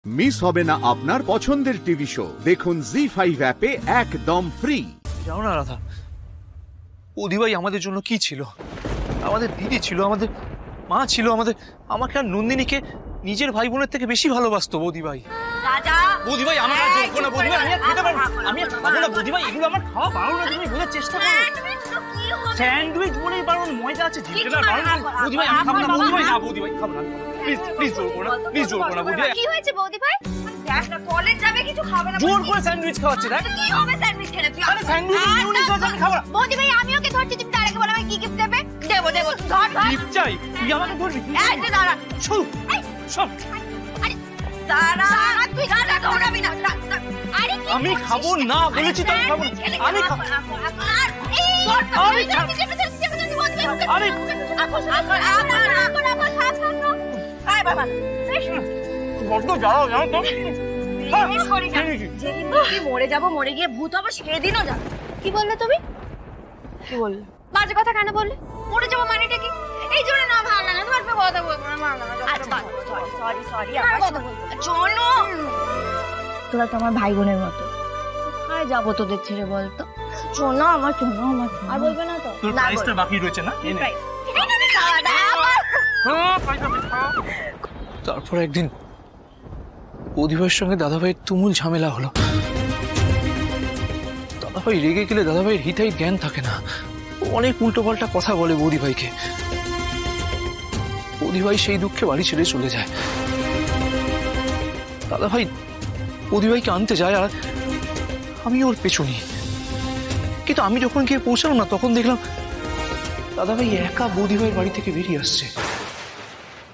Miss হবে না আপনার পছন্দের টিভি শো। দেখুন জি5 অ্যাপে একদম ফ্রি। জানো না রাধা, বৌদিভাই আমাদের জন্য কি ছিল? আমাদের দিদি ছিল, আমাদের মা ছিল, আমাকে আর নন্দিনীকে নিজের ভাই বোনের থেকে বেশি ভালোবাসতো বৌদিভাই। বৌদিভাই আমার আর যোগ্য না, বৌদিভাই আমি আর খেতে পারবো না, আমি আর খাবো না বৌদিভাই, এগুলো আমার খাওয়া বারণ না, তুমি বোঝার চেষ্টা করো। স্যান্ডউইচ বলেই বারণ, ময়দা আছে বৌদিভাই, আমি খাবো না বৌদিভাই, না বৌদিভাই খাবো না, প্লিজ প্লিজ জোর করো না, প্লিজ জোর করো না বৌদিভাই। কি হয়েছে বৌদিভাই? দেখ না কলেজ যাবে কিছু খাবে না, জোর করে স্যান্ডউইচ খাওয়াচ্ছে। দেখ কি হবে স্যান্ডউইচ খেলে তুই? আরে স্যান্ডউইচ নিউনি খাওয়া আমি খাবো না। বৌদিভাই আমি ওকে ধরছি, তুমি তার আগে বলো আমাকে কি গিফট দেবে? দেবো ধর গিফট চাই? তুই আমাকে ধরবি? এই দাঁড়া শোন শোন, আরে দাঁড়া, তুই দাঁড়া ধরাবি না। আরে আমি খাবো না বলেছি তো, আমি খাবো না, আমি খাবো। মরে যাবো, মরে গিয়ে ভূত হবো সেদিনও যাবো। কি বললে তুমি? কি বললে? বাজে কথা কেন বললে? মরে যাবো মানেটা কি? এই জন্য না ভালো লাগে, তোমার কথা বলবো না, ভালো লাগে। সরি সরি চলো। তোরা তো আমার ভাই বোনের মতো, কোথায় যাবো তোদের ছেড়ে বলতো? শোনো আমার, শোনো আমার, আর বলবে না তো? তোর প্রাইসটা বাকি রয়েছে না? তারপর একদিন বৌদিভাইয়ের সঙ্গে দাদাভাইয়ের তুমুল ঝামেলা হলো। দাদাভাই রেগে গেলে দাদাভাইয়ের হিতাই জ্ঞান থাকে না, অনেক উল্টো পাল্টা কথা বলে বৌদিভাইকে। বৌদিভাই সেই দুঃখে বাড়ি ছেড়ে চলে যায়। দাদাভাই বৌদিভাইকে আনতে যায় আর আমি ওর পেছনে। কিন্তু আমি যখন গিয়ে পৌঁছালাম না, তখন দেখলাম দাদাভাই একা বৌদিভাইয়ের বাড়ি থেকে বেরিয়ে আসছে।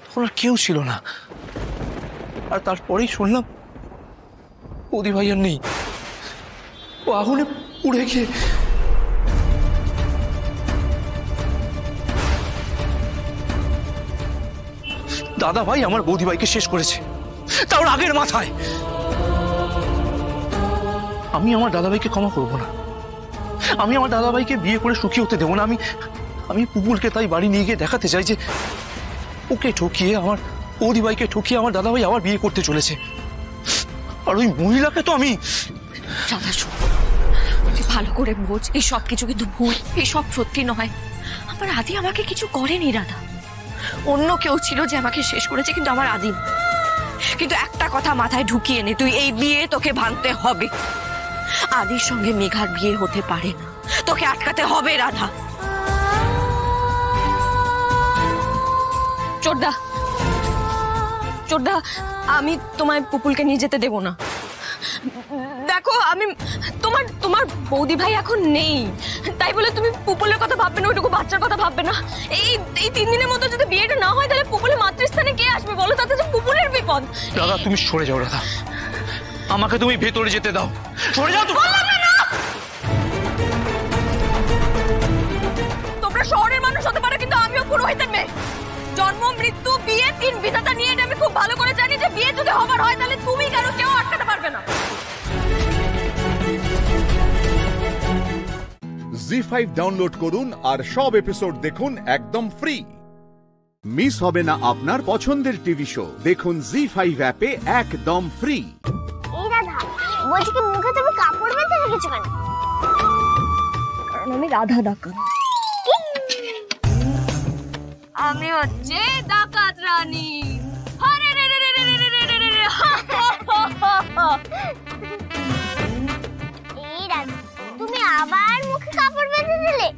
তখন আর কেউ ছিল না। আর তারপরেই শুনলাম বৌদিভাই আর নেই, ও আগুনে পুড়ে গিয়ে। দাদাভাই আমার বৌদিভাইকে শেষ করেছে, তাও আগের মাথায়। আমি আমার দাদাভাইকে ক্ষমা করব না, আমি আমার দাদাভাইকে বিয়ে করে সুখী হতে দেবো না। আমি পুপুলকে তাই বাড়ি নিয়ে গিয়ে দেখাতে চাই যে ওকে ঠকিয়ে, আমার বৌদিভাইকে ঠকিয়ে আমার দাদাভাই আবার বিয়ে করতে চলেছে। আর ওই মহিলাকে তো আমি ভালো করে বোঝ, এই সব কিছু কিন্তু ভুল, এই সব সত্যি নয়। আমার আদি আমাকে কিছু করেনি রাধা, অন্য কেউ ছিল যে আমাকে শেষ করেছে, কিন্তু আমার আদি। কিন্তু একটা কথা মাথায় ঢুকিয়ে নে, তুই এই বিয়ে তোকে ভাঙতে হবে। আদির সঙ্গে মেঘার বিয়ে হতে পারে না, তোকে আটকাতে হবে রাধা। চোরদা চোরদা, আমি তোমায় পুপুলকে নিয়ে যেতে দেব না। দেখো আমি তোমার বৌদি ভাই এখন নেই, তাই বলে তুমি পুপুলের কথা ভাববে না, ওইটুকু বাচ্চার কথা ভাববে না। এই 3 দিনের মতো যদি বিয়েটা না হয়, তাহলে পুপুলের মাতৃস্থানে কে আসবে বলো? তাতে যে পুপুলের বিপদ। দাদা তুমি সরে যাও রাধা, আমাকে তুমি ভেতরে যেতে দাও, সরে যাও। তোমরা শহরের মানুষ হতে পারো, কিন্তু আমিও পুরোহিতের মেয়ে। জন্ম মৃত্যু বিয়ে 3 বিধাতা নিয়ে আমি খুব ভালো করে জানি যে বিয়ে যদি হবার হয়, তাহলে তুমি কেন কেউ আটকাতে পারবে না। জি5 ডাউনলোড করুন আর সব এপিসোড দেখুন একদম ফ্রি। মিস হবে না আপনার পছন্দের টিভি শো। দেখুন জি5 অ্যাপে একদম ফ্রি। এই রাধা, বলছি কি মুখে তুমি কাপড় বেঁধে রেখেছো কেন? কারণ আমি রাধা ডাকাত। আমি হচ্ছে ডাকাত রানী। আরে রে রে রে রে রে রে রে রে। এই রাধা, তুমি আবার মুখে কাপড় বেঁধে দিলে?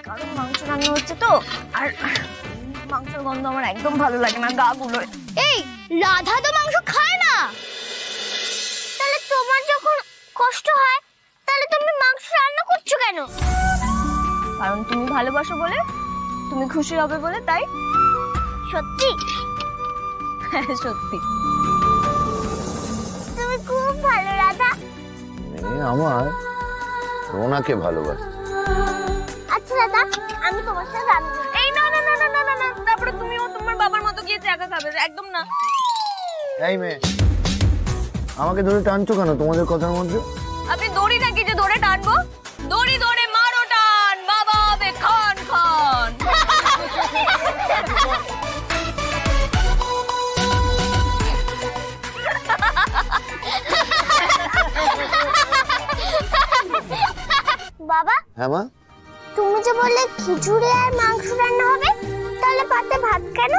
কারণ মাংস রান্না হচ্ছে তো, আর মাংসের গন্ধ আমার একদম ভালো লাগে না গা গুলোয়। এই রাধা তো মাংস খায় না, তাহলে তোমার যখন কষ্ট হয়, তাহলে তুমি মাংস রান্না করছো কেন? কারণ তুমি ভালোবাসো বলে, তুমি খুশি হবে বলে, তাই। সত্যি? হ্যাঁ সত্যি। তুমি খুব ভালো রাধা। আমার রোনাকে ভালোবাসি। আচ্ছা দাদা, আমি তোমার সাথে রান্না করব। এই না না না না না না, তারপরে তুমিও তোমার বাবার মতো গিয়ে চাকা খাবে, একদম না। এই মেয়ে, আমাকে ধরে টানছো কেন তোমাদের কথার মধ্যে? আপনি দড়ি নাকি যে ধরে টানবো? দড়ি ধরে মারো টান, বাবা হবে খান খান। বাবা। হ্যাঁ মা। তুমি যে বললে খিচুড়ি আর মাংস রান্না হবে, তাহলে পাতে ভাত কেন?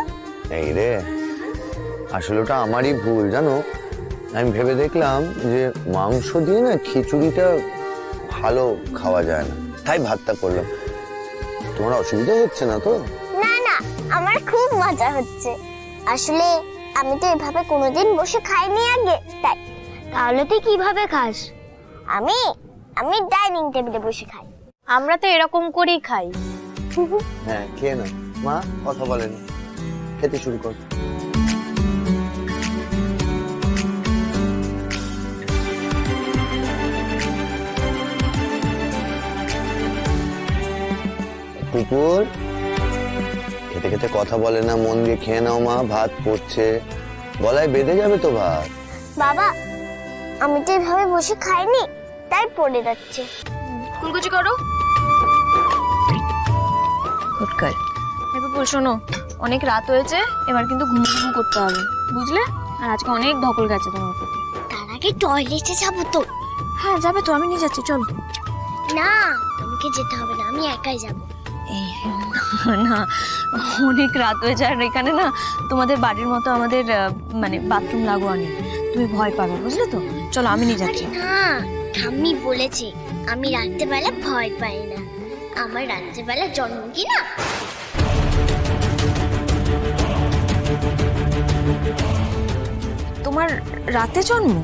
এই রে, আসলে ওটা আমারই ভুল জানো। আমি ভেবে দেখলাম যে মাংস দিয়ে না খিচুড়িটা ভালো খাওয়া যায় না, তাই ভাতটা করলাম। তোমার অসুবিধা হচ্ছে না তো? না না, আমার খুব মজা হচ্ছে। আসলে আমি তো এভাবে কোনোদিন বসে খাইনি আগে, তাই। তাহলে তুই কিভাবে খাস? আমি ডাইনিং টেবিলে বসে খাই। আমরা তো এরকম করেই খাই। হ্যাঁ, খেয়ে না মা, কথা বলেন, খেতে শুরু কর। কুকুর খেতে খেতে কথা বলে না, মন দিয়ে খেয়ে নাও মা, ভাত পড়ছে, গলায় বেঁধে যাবে তো ভাত। বাবা, আমি তো এভাবে বসে খাইনি, তাই পড়ে যাচ্ছে। কুলকুচি করো। Good girl. এবার শোনো, অনেক রাত হয়েছে, এবার কিন্তু ঘুম করতে হবে, বুঝলে? আর আজকে অনেক ধকল গেছে তোমার প্রতি। তার আগে টয়লেটে যাবো তো। হ্যাঁ যাবে তো, আমি নিয়ে যাচ্ছি, চলো। না, তোমাকে যেতে হবে না, আমি একাই যাবো। না, অনেক রাত হয়ে যায়, আর এখানে না তোমাদের বাড়ির মতো আমাদের মানে বাথরুম লাগোয়া নেই, তুমি ভয় পাবে, বুঝলে তো? চলো, আমি নিয়ে যাচ্ছি। না, ঠাম্মি বলেছে আমি রাত্রেবেলা ভয় পাই না, আমার রাত্রেবেলা জন্ম কি না। তোমার রাতে জন্ম?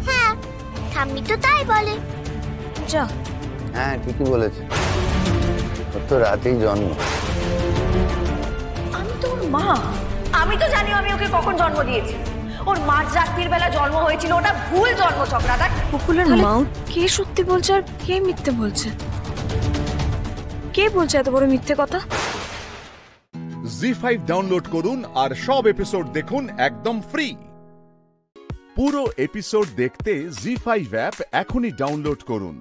হ্যাঁ, ঠাম্মি তো তাই বলে। যা। হ্যাঁ, ঠিকই বলেছে, ওর তো রাতেই জন্ম। আমি তো ওর মা, আমি তো জানি আমি ওকে কখন জন্ম দিয়েছি। ওর মাঝ রাত্রির বেলা জন্ম হয়েছিল, ওটা ভুল জন্মচক্রা। দেখ, কুকুলের মাও কে সত্যি বলছে আর কে মিথ্যে বলছে? কে বলছে এত বড় মিথ্যে কথা? জি5 ডাউনলোড করুন আর সব এপিসোড দেখুন একদম ফ্রি। পুরো এপিসোড দেখতে জি5 অ্যাপ এখনই ডাউনলোড করুন।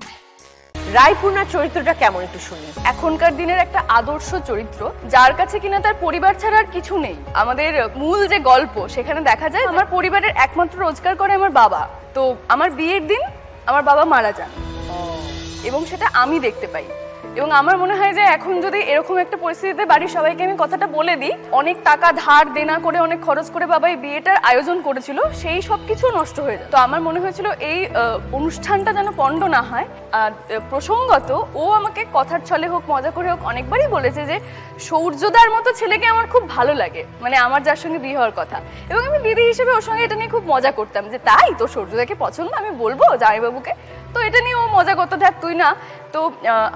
রায়পূর্ণার চরিত্রটা কেমন একটু শুনি। এখনকার দিনের একটা আদর্শ চরিত্র, যার কাছে কিনা তার পরিবার ছাড়া আর কিছু নেই। আমাদের মূল যে গল্প, সেখানে দেখা যায় আমার পরিবারের একমাত্র রোজগার করে আমার বাবা। তো আমার বিয়ের দিন আমার বাবা মারা যান, এবং সেটা আমি দেখতে পাই। এবং আমার মনে হয় যে এখন যদি এরকম একটা পরিস্থিতিতে বাড়ির সবাইকে আমি কথাটা বলে দিই, অনেক টাকা ধার দেনা করে, অনেক খরচ করে বাবা এই বিয়েটার আয়োজন করেছিল, সেই সব কিছু নষ্ট হয়ে যায়। তো আমার মনে হয়েছিল এই অনুষ্ঠানটা যেন পণ্ড না হয়। আর প্রসঙ্গত ও আমাকে কথার ছলে হোক, মজা করে হোক, অনেকবারই বলেছে যে সূর্যদার মতো ছেলেকে আমার খুব ভালো লাগে, মানে আমার যার সঙ্গে বিয়ে হওয়ার কথা। এবং আমি দিদি হিসেবে ওর সঙ্গে এটা নিয়ে খুব মজা করতাম যে তাই তো সূর্যদাকে পছন্দ, আমি বলবো জামাইবাবুকে। তো এটা নিয়ে ও মজা করতে থাক, তুই না। তো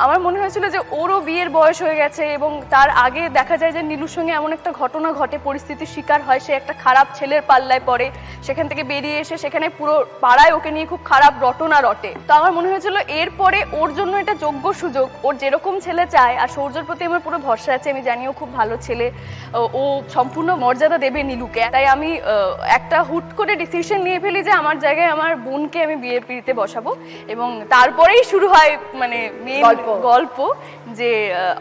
আমার মনে হয়েছিল যে ওরও বিয়ের বয়স হয়ে গেছে, এবং তার আগে দেখা যায় যে নীলুর সঙ্গে এমন একটা ঘটনা ঘটে, পরিস্থিতির শিকার হয়, সে একটা খারাপ ছেলের পাল্লায় পড়ে, সেখান থেকে বেরিয়ে এসে সেখানে পুরো পাড়ায় ওকে নিয়ে খুব খারাপ রটনা রটে। তো আমার মনে হয়েছিল এরপরে ওর জন্য এটা যোগ্য সুযোগ, ওর যেরকম ছেলে চায়। আর সৌর্যর প্রতি আমার পুরো ভরসা আছে, আমি জানি ও খুব ভালো ছেলে, ও সম্পূর্ণ মর্যাদা দেবে নীলুকে। তাই আমি একটা হুট করে ডিসিশন নিয়ে ফেলি যে আমার জায়গায় আমার বোনকে আমি বিয়ের পিড়িতে বসাবো। এবং তারপরেই শুরু হয় মানে গল্প, যে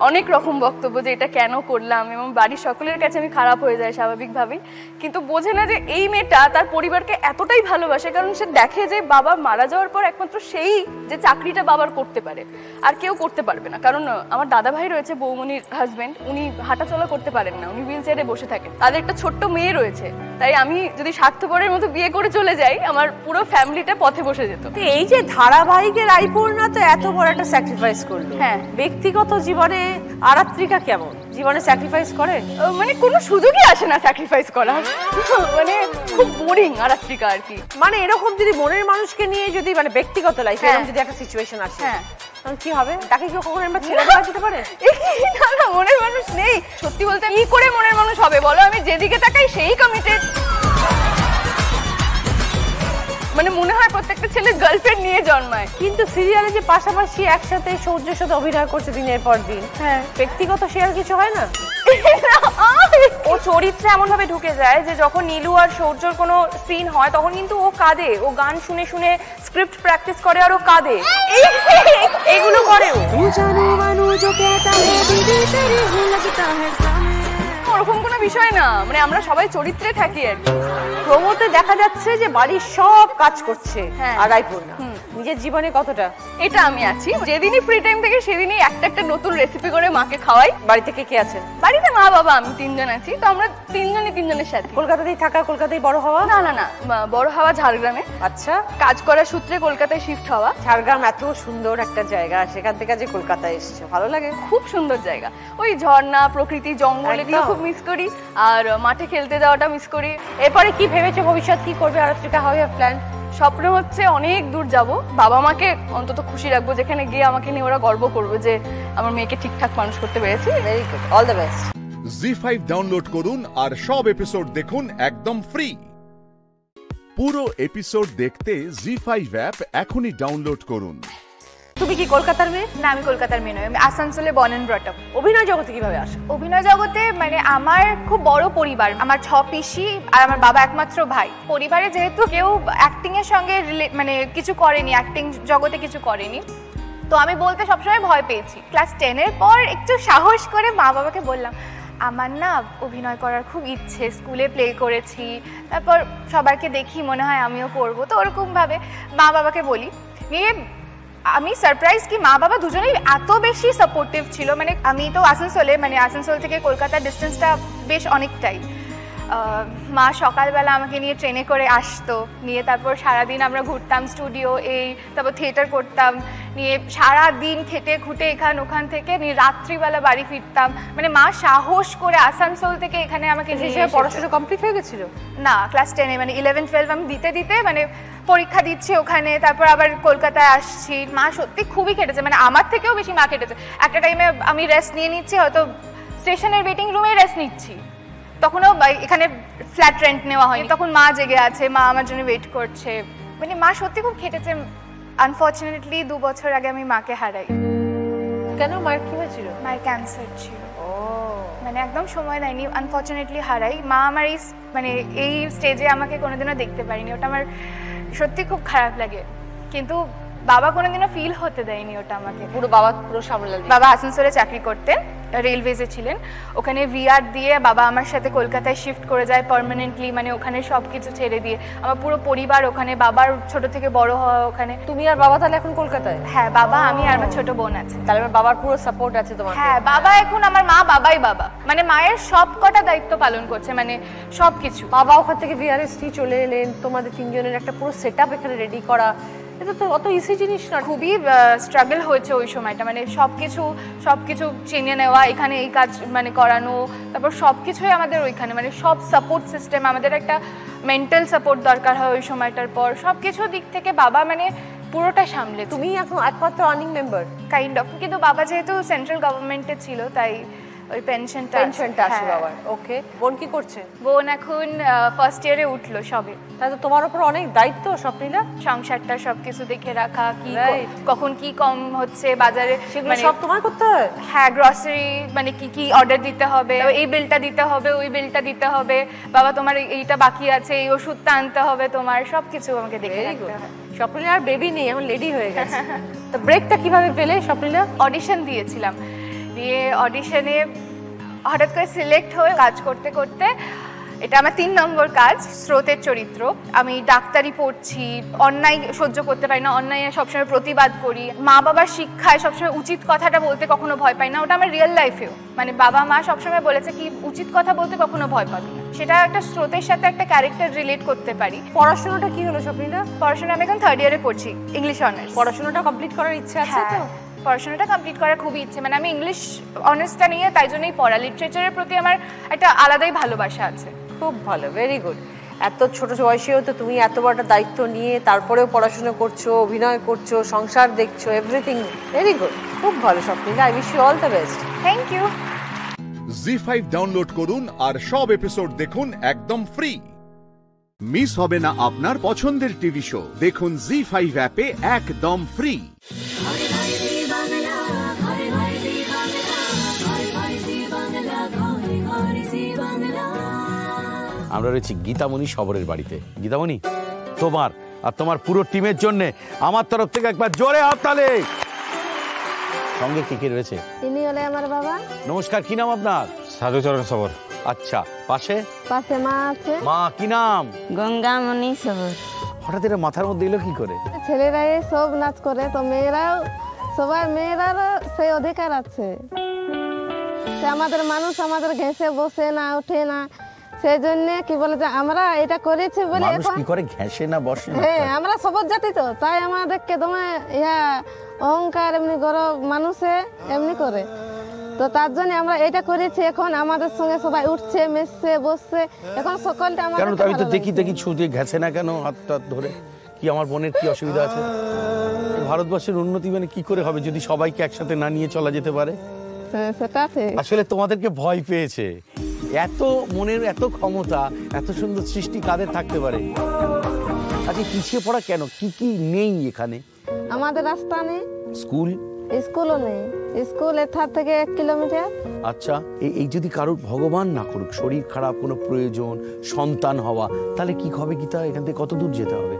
অনেক রকম বক্তব্য যে এটা কেন করলাম, এবং বাড়ির সকলের কাছে আমি খারাপ হয়ে যায় স্বাভাবিকভাবেই। কিন্তু বোঝে না যে এই মেয়েটা তার পরিবারকে এতটাই ভালোবাসে, কারণ সে দেখে যে বাবা মারা যাওয়ার পর একমাত্র সেই যে চাকরিটা বাবার করতে পারে, আর কেউ করতে পারবে না। কারণ আমার দাদা ভাই রয়েছে, বৌমনির হাজবেন্ড, উনি হাঁটাচলা করতে পারেন না, উনি হুইল চেয়ারে বসে থাকেন, তাদের একটা ছোট্ট মেয়ে রয়েছে। তাই আমি যদি স্বার্থপরের মতো বিয়ে করে চলে যাই, আমার পুরো ফ্যামিলিটা পথে বসে যেত। এই যে ধারাবাহিকে রায়পূর্ণা তো এত বড় একটা স্যাক্রিফাইস করলো, হ্যাঁ, ব্যক্তিগত জীবনে আরাত্রিকা কেমন জীবনে স্যাক্রিফাইস করে? মানে কোনো সুযোগই আসে না স্যাক্রিফাইস করার, মানে খুব বোরিং আরাত্রিকা আর কি। মানে এরকম যদি মনের মানুষকে নিয়ে যদি মানে ব্যক্তিগত লাইফে এরকম যদি একটা সিচুয়েশন আসে, হ্যাঁ, তখন কি হবে? তাকে কি কখনো আমরা ছেড়ে দেওয়া যেতে পারে? না না, মনের মানুষ নেই। সত্যি বলতে কি করে মনের মানুষ হবে বলো? আমি যেদিকে তাকাই সেই কমিটেড। মানে মনে হয় প্রত্যেকটা ছেলে গার্লফ্রেন্ড নিয়ে জন্মায়। কিন্তু সিরিয়ালে যে পাশাপাশি একসাথে সৌর্যের সাথে অভিনয় করছে দিনের পর দিন, হ্যাঁ, ব্যক্তিগত শেয়ার কিছু হয় না? ও চরিত্রে এমন ভাবে ঢুকে যায় যে যখন নীলু আর সৌর্যর কোনো সিন হয় তখন কিন্তু ও কাঁদে, ও গান শুনে শুনে স্ক্রিপ্ট প্র্যাকটিস করে আর ও কাঁদে, এগুলো করে ও। ওরকম কোনো বিষয় না, মানে আমরা সবাই চরিত্রে থাকি আর কি। প্রমোতে দেখা যাচ্ছে যে বাড়ির সব কাজ করছে হ্যাঁ। আর রায়পূর্ণা নিজের জীবনে কতটা এটা আমি আছি, যেদিনই ফ্রি টাইম থেকে সেদিনই একটা একটা নতুন রেসিপি করে মাকে খাওয়াই। বাড়িতে কে আছেন? বাড়িতে মা বাবা আমি তিনজন আছি, তো আমরা তিনজনের সাথে। কলকাতাতেই থাকা, কলকাতায় বড় হওয়া? না না না, বড় হওয়া ঝাড়গ্রামে, আচ্ছা। কাজ করার সূত্রে কলকাতায় শিফট হওয়া। ঝাড়গ্রাম এত সুন্দর একটা জায়গা, সেখান থেকে যে কলকাতায় এসেছো, ভালো লাগে? খুব সুন্দর জায়গা, ওই ঝর্ণা, প্রকৃতি, জঙ্গল এগুলো খুব মিস করি, আর মাঠে খেলতে যাওয়াটা মিস করি। এরপরে কি ভেবেছো ভবিষ্যৎ কি করবে? আরত্রিকা, হাউ ইউ প্ল্যান? স্বপ্ন হচ্ছে অনেক দূর যাব, বাবা মাকে অন্তত খুশি রাখবো, যেখানে গিয়ে আমাকে নিয়ে ওরা গর্ব করবে যে আমার মেয়েকে ঠিকঠাক মানুষ করতে পেরেছি। Very good, all the best. Zee5 download করুন আর সব এপিসোড দেখুন একদম ফ্রি। পুরো এপিসোড দেখতে জি5 অ্যাপ এখনই ডাউনলোড করুন। তুমি কি কলকাতার মেয়ে? না, আমি কলকাতার মেয়ে নই, আমি আসানসোলে বর্ন এন্ড ব্রট আপ। অভিনয় জগতে কিভাবে আসো? অভিনয় জগতে মানে আমার খুব বড় পরিবার, আমার 6 পিসি আর আমার বাবা একমাত্র ভাই। পরিবারে যেহেতু কেউ অ্যাক্টিং এর সঙ্গে মানে কিছু করেনি, অ্যাক্টিং জগতে কিছু করেনি, তো আমি বলতে সবসময় ভয় পেয়েছি। ক্লাস 10 এর পর একটু সাহস করে মা বাবাকে বললাম আমার না অভিনয় করার খুব ইচ্ছে, স্কুলে প্লে করেছি, তারপর সবাইকে দেখি মনে হয় আমিও করবো, তো ওরকমভাবে মা বাবাকে বলি। নিয়ে আমি সারপ্রাইজ কি মা বাবা দুজনেই এত বেশি সাপোর্টিভ ছিল। মানে আমি তো আসানসোলে, মানে আসানসোল থেকে কলকাতার ডিস্টেন্সটা বেশ অনেকটাই। মা সকালবেলা আমাকে নিয়ে ট্রেনে করে আসতো, নিয়ে তারপর সারাদিন আমরা ঘুরতাম স্টুডিও, তারপর থিয়েটার করতাম, নিয়ে সারাদিন খেটে খুঁটে ওখান থেকে নিয়ে রাত্রিবেলা বাড়ি ফিরতাম। মানে মা সাহস করে আসানসোল থেকে এখানে আমাকে পড়াশোনা কমপ্লিট হয়ে গেছিল? না, ক্লাস 10-এ মানে 11-12 আমি দিতে মানে পরীক্ষা দিচ্ছি ওখানে, তারপর আবার কলকাতায় আসছি। মা সত্যি খুবই কেটেছে, মানে আমার থেকেও বেশি মা কেটেছে। একটা টাইমে আমি রেস্ট নিয়ে নিচ্ছি, হয়তো স্টেশনের ওয়েটিং রুমে রেস্ট নিচ্ছি, তখনও এখানে ফ্ল্যাট রেন্ট নেওয়া হয়নি, তখন মা জেগে আছে, মা আমার জন্য ওয়েট করছে। মানে মা সত্যি খুব খেটেছে। আনফর্চুনেটলি 2 বছর আগে আমি মাকে হারাই। কেন? মায়ের কি হয়েছিল? মায়ের ক্যান্সার ছিল, মানে একদম সময় দেয়নি, আনফর্চুনেটলি হারাই। মা আমার মানে এই স্টেজে আমাকে কোনোদিনও দেখতে পারিনি, ওটা আমার সত্যি খুব খারাপ লাগে। কিন্তু বাবা কোনোদিনও ফিল হতে দেয়নি ওটা আমাকে। বাবা পুরো সামলালেন? বাবা আসানসোলে চাকরি করতেন, রেলওয়েজে ছিলেন, ওখানে ভিআর দিয়ে বাবা আমার সাথে কলকাতায় শিফট করে যায় পার্মানেন্টলি, মানে ওখানে সব কিছু ছেড়ে দিয়ে আমার পুরো পরিবার ওখানে, বাবার ছোট থেকে বড় হওয়া ওখানে। তুমি আর বাবা তাহলে এখন কলকাতায়? হ্যাঁ, বাবা, আমি আর আমার ছোট বোন আছে। তাহলে আমার বাবার পুরো সাপোর্ট আছে তোমার? হ্যাঁ, বাবা এখন আমার মা বাবাই বাবা, মানে মায়ের সব কটা দায়িত্ব পালন করছে, মানে সব কিছু। বাবা ওখান থেকে ভিআরএসটি চলে এলেন, তোমাদের তিনজনের একটা পুরো সেটআপ এখানে রেডি করা, এটা তো অত ইজি জিনিস না। খুবই স্ট্রাগল হয়েছে ওই সময়টা, মানে সবকিছু চিনে নেওয়া, এখানে এই কাজ মানে করানো, তারপর সবকিছুই আমাদের ওইখানে, মানে সব সাপোর্ট সিস্টেম, আমাদের একটা মেন্টাল সাপোর্ট দরকার হয় ওই সময়টার পর। সবকিছু দিক থেকে বাবা মানে পুরোটা সামলে। তুমি এখন একমাত্র আর্নিং মেম্বার কাইন্ড অফ, কিন্তু বাবা যেহেতু সেন্ট্রাল গভর্নমেন্টে ছিল তাই ওই পেনশনটা আছে বাবার। ওকে, বোন কি করছে? বোন এখন ফার্স্ট ইয়ারে উঠলো সবে। তাহলে তোমার উপর অনেক দায়িত্ব স্বপ্নিলা, সংসারটা সবকিছু দেখে রাখা, কি কখন কি কম হচ্ছে বাজারে, সেগুলো সব তোমার করতে হয়। হ্যাঁ, গ্রসারি মানে কি অর্ডার দিতে হবে, এই বিলটা দিতে হবে, ওই বিলটা দিতে হবে, বাবা তোমার এইটা বাকি আছে, এই ওষুধটা আনতে হবে, তোমার সবকিছু আমাকে দেখে রাখতে হয়। স্বপ্নিলা আর বেবি নেই, এখন লেডি হয়ে গেছে। তো ব্রেকটা কিভাবে পেলে স্বপ্নিলা? অডিশন দিয়েছিলাম, দিয়ে অডিশনে হঠাৎ করে সিলেক্ট হয়ে কাজ করতে করতে, এটা আমার 3 নম্বর কাজ, স্রোতের চরিত্র। আমি ডাক্তারি পড়ছি, অন্যায় সহ্য করতে পারি না, অন্যায় সবসময় প্রতিবাদ করি, মা বাবার শিক্ষায় সবসময় উচিত কথাটা বলতে কখনো ভয় পাই না, ওটা আমার রিয়েল লাইফেও, মানে বাবা মা সবসময় বলেছে কি উচিত কথা বলতে কখনো ভয় পাবি না, সেটা একটা স্রোতের সাথে একটা ক্যারেক্টার রিলেট করতে পারি। পড়াশোনাটা কি হলো স্বপ্নিলা? পড়াশোনা আমি এখন 3rd ইয়ারে পড়ছি, ইংলিশ অনার্স। পড়াশোনাটা কমপ্লিট করার ইচ্ছে আছে তো? পড়াশোনাটা কমপ্লিট করার খুবই ইচ্ছে, মানে আমি ইংলিশ অনার্সটা নিয়ে তাই জন্যই পড়া, লিটারেচারের প্রতি আমার একটা আলাদাই ভালোবাসা আছে। খুব ভালো, ভেরি গুড। এত ছোট বয়সেও তো তুমি এত বড় দায়িত্ব নিয়ে তারপরেও পড়াশোনা করছো, অভিনয় করছো, সংসার দেখছো, এভরিথিং ভেরি গুড, খুব ভালো Swapnila. I wish you all the best. Thank you. Zee5 download করুন আর সব এপিসোড দেখুন একদম ফ্রি। মিস হবে না আপনার পছন্দের টিভি শো, দেখুন জি5 অ্যাপে একদম ফ্রি। আমরা রয়েছি গীতামণি শবরের বাড়িতে। গীতামণি, তোমার আর তোমার পুরো টিমের জন্য আমার তরফ থেকে একবার জোরে হাততালি। সঙ্গে কে কে রয়েছে? তিনি হলে আমার বাবা। নমস্কার, কি নাম আপনার? সাধুচরণ শবর। আচ্ছা, পাশে পাশে মা আছে। মা কি নাম? গঙ্গামণি শহর। হঠাৎ এটা মাথার মধ্যে এলো কি করে? ছেলেরাই সব নাচ করে, তো মেয়েরাও, সবাই মেয়েরারও সেই অধিকার আছে। আমাদের মানুষ আমাদের ঘেঁষে বসে না, ওঠে না, সেই জন্য কি বলে যে আমরা এটা করেছি বলে মানুষ কি করে ঘেঁষে না বসে না? হ্যাঁ, আমরা সবুজ জাতি, তো তাই আমাদেরকে দমে ইয়া অহংকার এমনি গরব মানুষে এমনি করে, তো তার জন্য আমরা এটা করেছি। এখন আমাদের সঙ্গে সবাই উঠছে, মিশছে, বসছে, এখন সকলটা আমাদের। কেন আমি তো দেখি ছুঁয়ে ঘেঁষে না কেন হাতটা ধরে? কি আমার বোনের কি অসুবিধা আছে? ভারতবর্ষের উন্নতি মানে কি করে হবে যদি সবাইকে একসাথে না নিয়ে চলা যেতে পারে? সেটা ঠিক। আসলে তোমাদেরকে ভয় পেয়েছে। এত মনের এত ক্ষমতা, এত সুন্দর সৃষ্টি কাদের থাকতে পারে? আচ্ছা, পিছিয়ে পড়া কেন? কি কি নেই এখানে? আমাদের রাস্তা নেই, স্কুলও নেই। স্কুল এখান থেকে 1 কিলোমিটার। আচ্ছা, এই যদি কারোর ভগবান না করুক শরীর খারাপ, কোনো প্রয়োজন, সন্তান হওয়া, তাহলে কি হবে গীতা? এখান থেকে কত দূর যেতে হবে?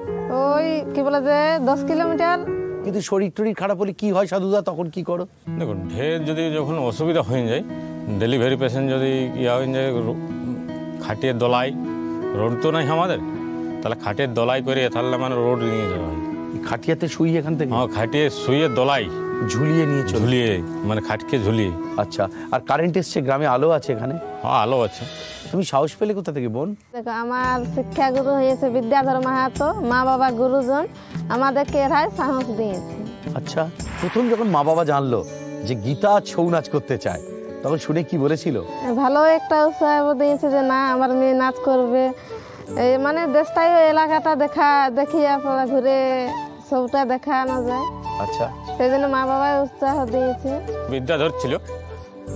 ওই কি বলে যে 10 কিলোমিটার। কিন্তু শরীর টরীর খারাপ হলে কি হয় সাধুদা, তখন কি করো? দেখুন, ঢের যদি যখন অসুবিধা হয়ে যায়, ডেলিভারি পেশেন্ট যদি হয়ে যায়, খাটিয়ে দোলাই, রোড তো নাই আমাদের, তাহলে খাটিয়ে দোলাই করে তাহলে মানে রোড নিয়ে যাওয়া হয়। খাটিয়াতে শুয়ে এখান থেকে? হ্যাঁ, খাটিয়ে শুয়ে দোলাই ঝুলিয়ে নিয়ে ঝুলিয়ে মানে খাটকে ঝুলিয়ে। আচ্ছা, আর কারেন্ট এসছে গ্রামে? আলো আছে এখানে? হ্যাঁ, আলো আছে। তুমি সাহস পেলে কোথা থেকে বোন? দেখো, আমার শিক্ষা গুরু হয়েছে বিদ্যাধর মাহাতো, মা বাবা গুরুজন আমাদেরকে এরাই সাহস দিয়েছে। আচ্ছা, প্রথম যখন মা বাবা জানলো যে গীতা ছৌ নাচ করতে চায়, তখন শুনে কি বলেছিল? ভালো একটা উৎসাহ দিয়েছে যে না, আমার মেয়ে নাচ করবে। এই মানে দেশটাই, এলাকাটা দেখিয়ে আপনারা ঘুরে সবটা দেখানো যায়। আচ্ছা, সেই জন্য মা বাবা উৎসাহ দিয়েছে। বিদ্যাধর ছিল,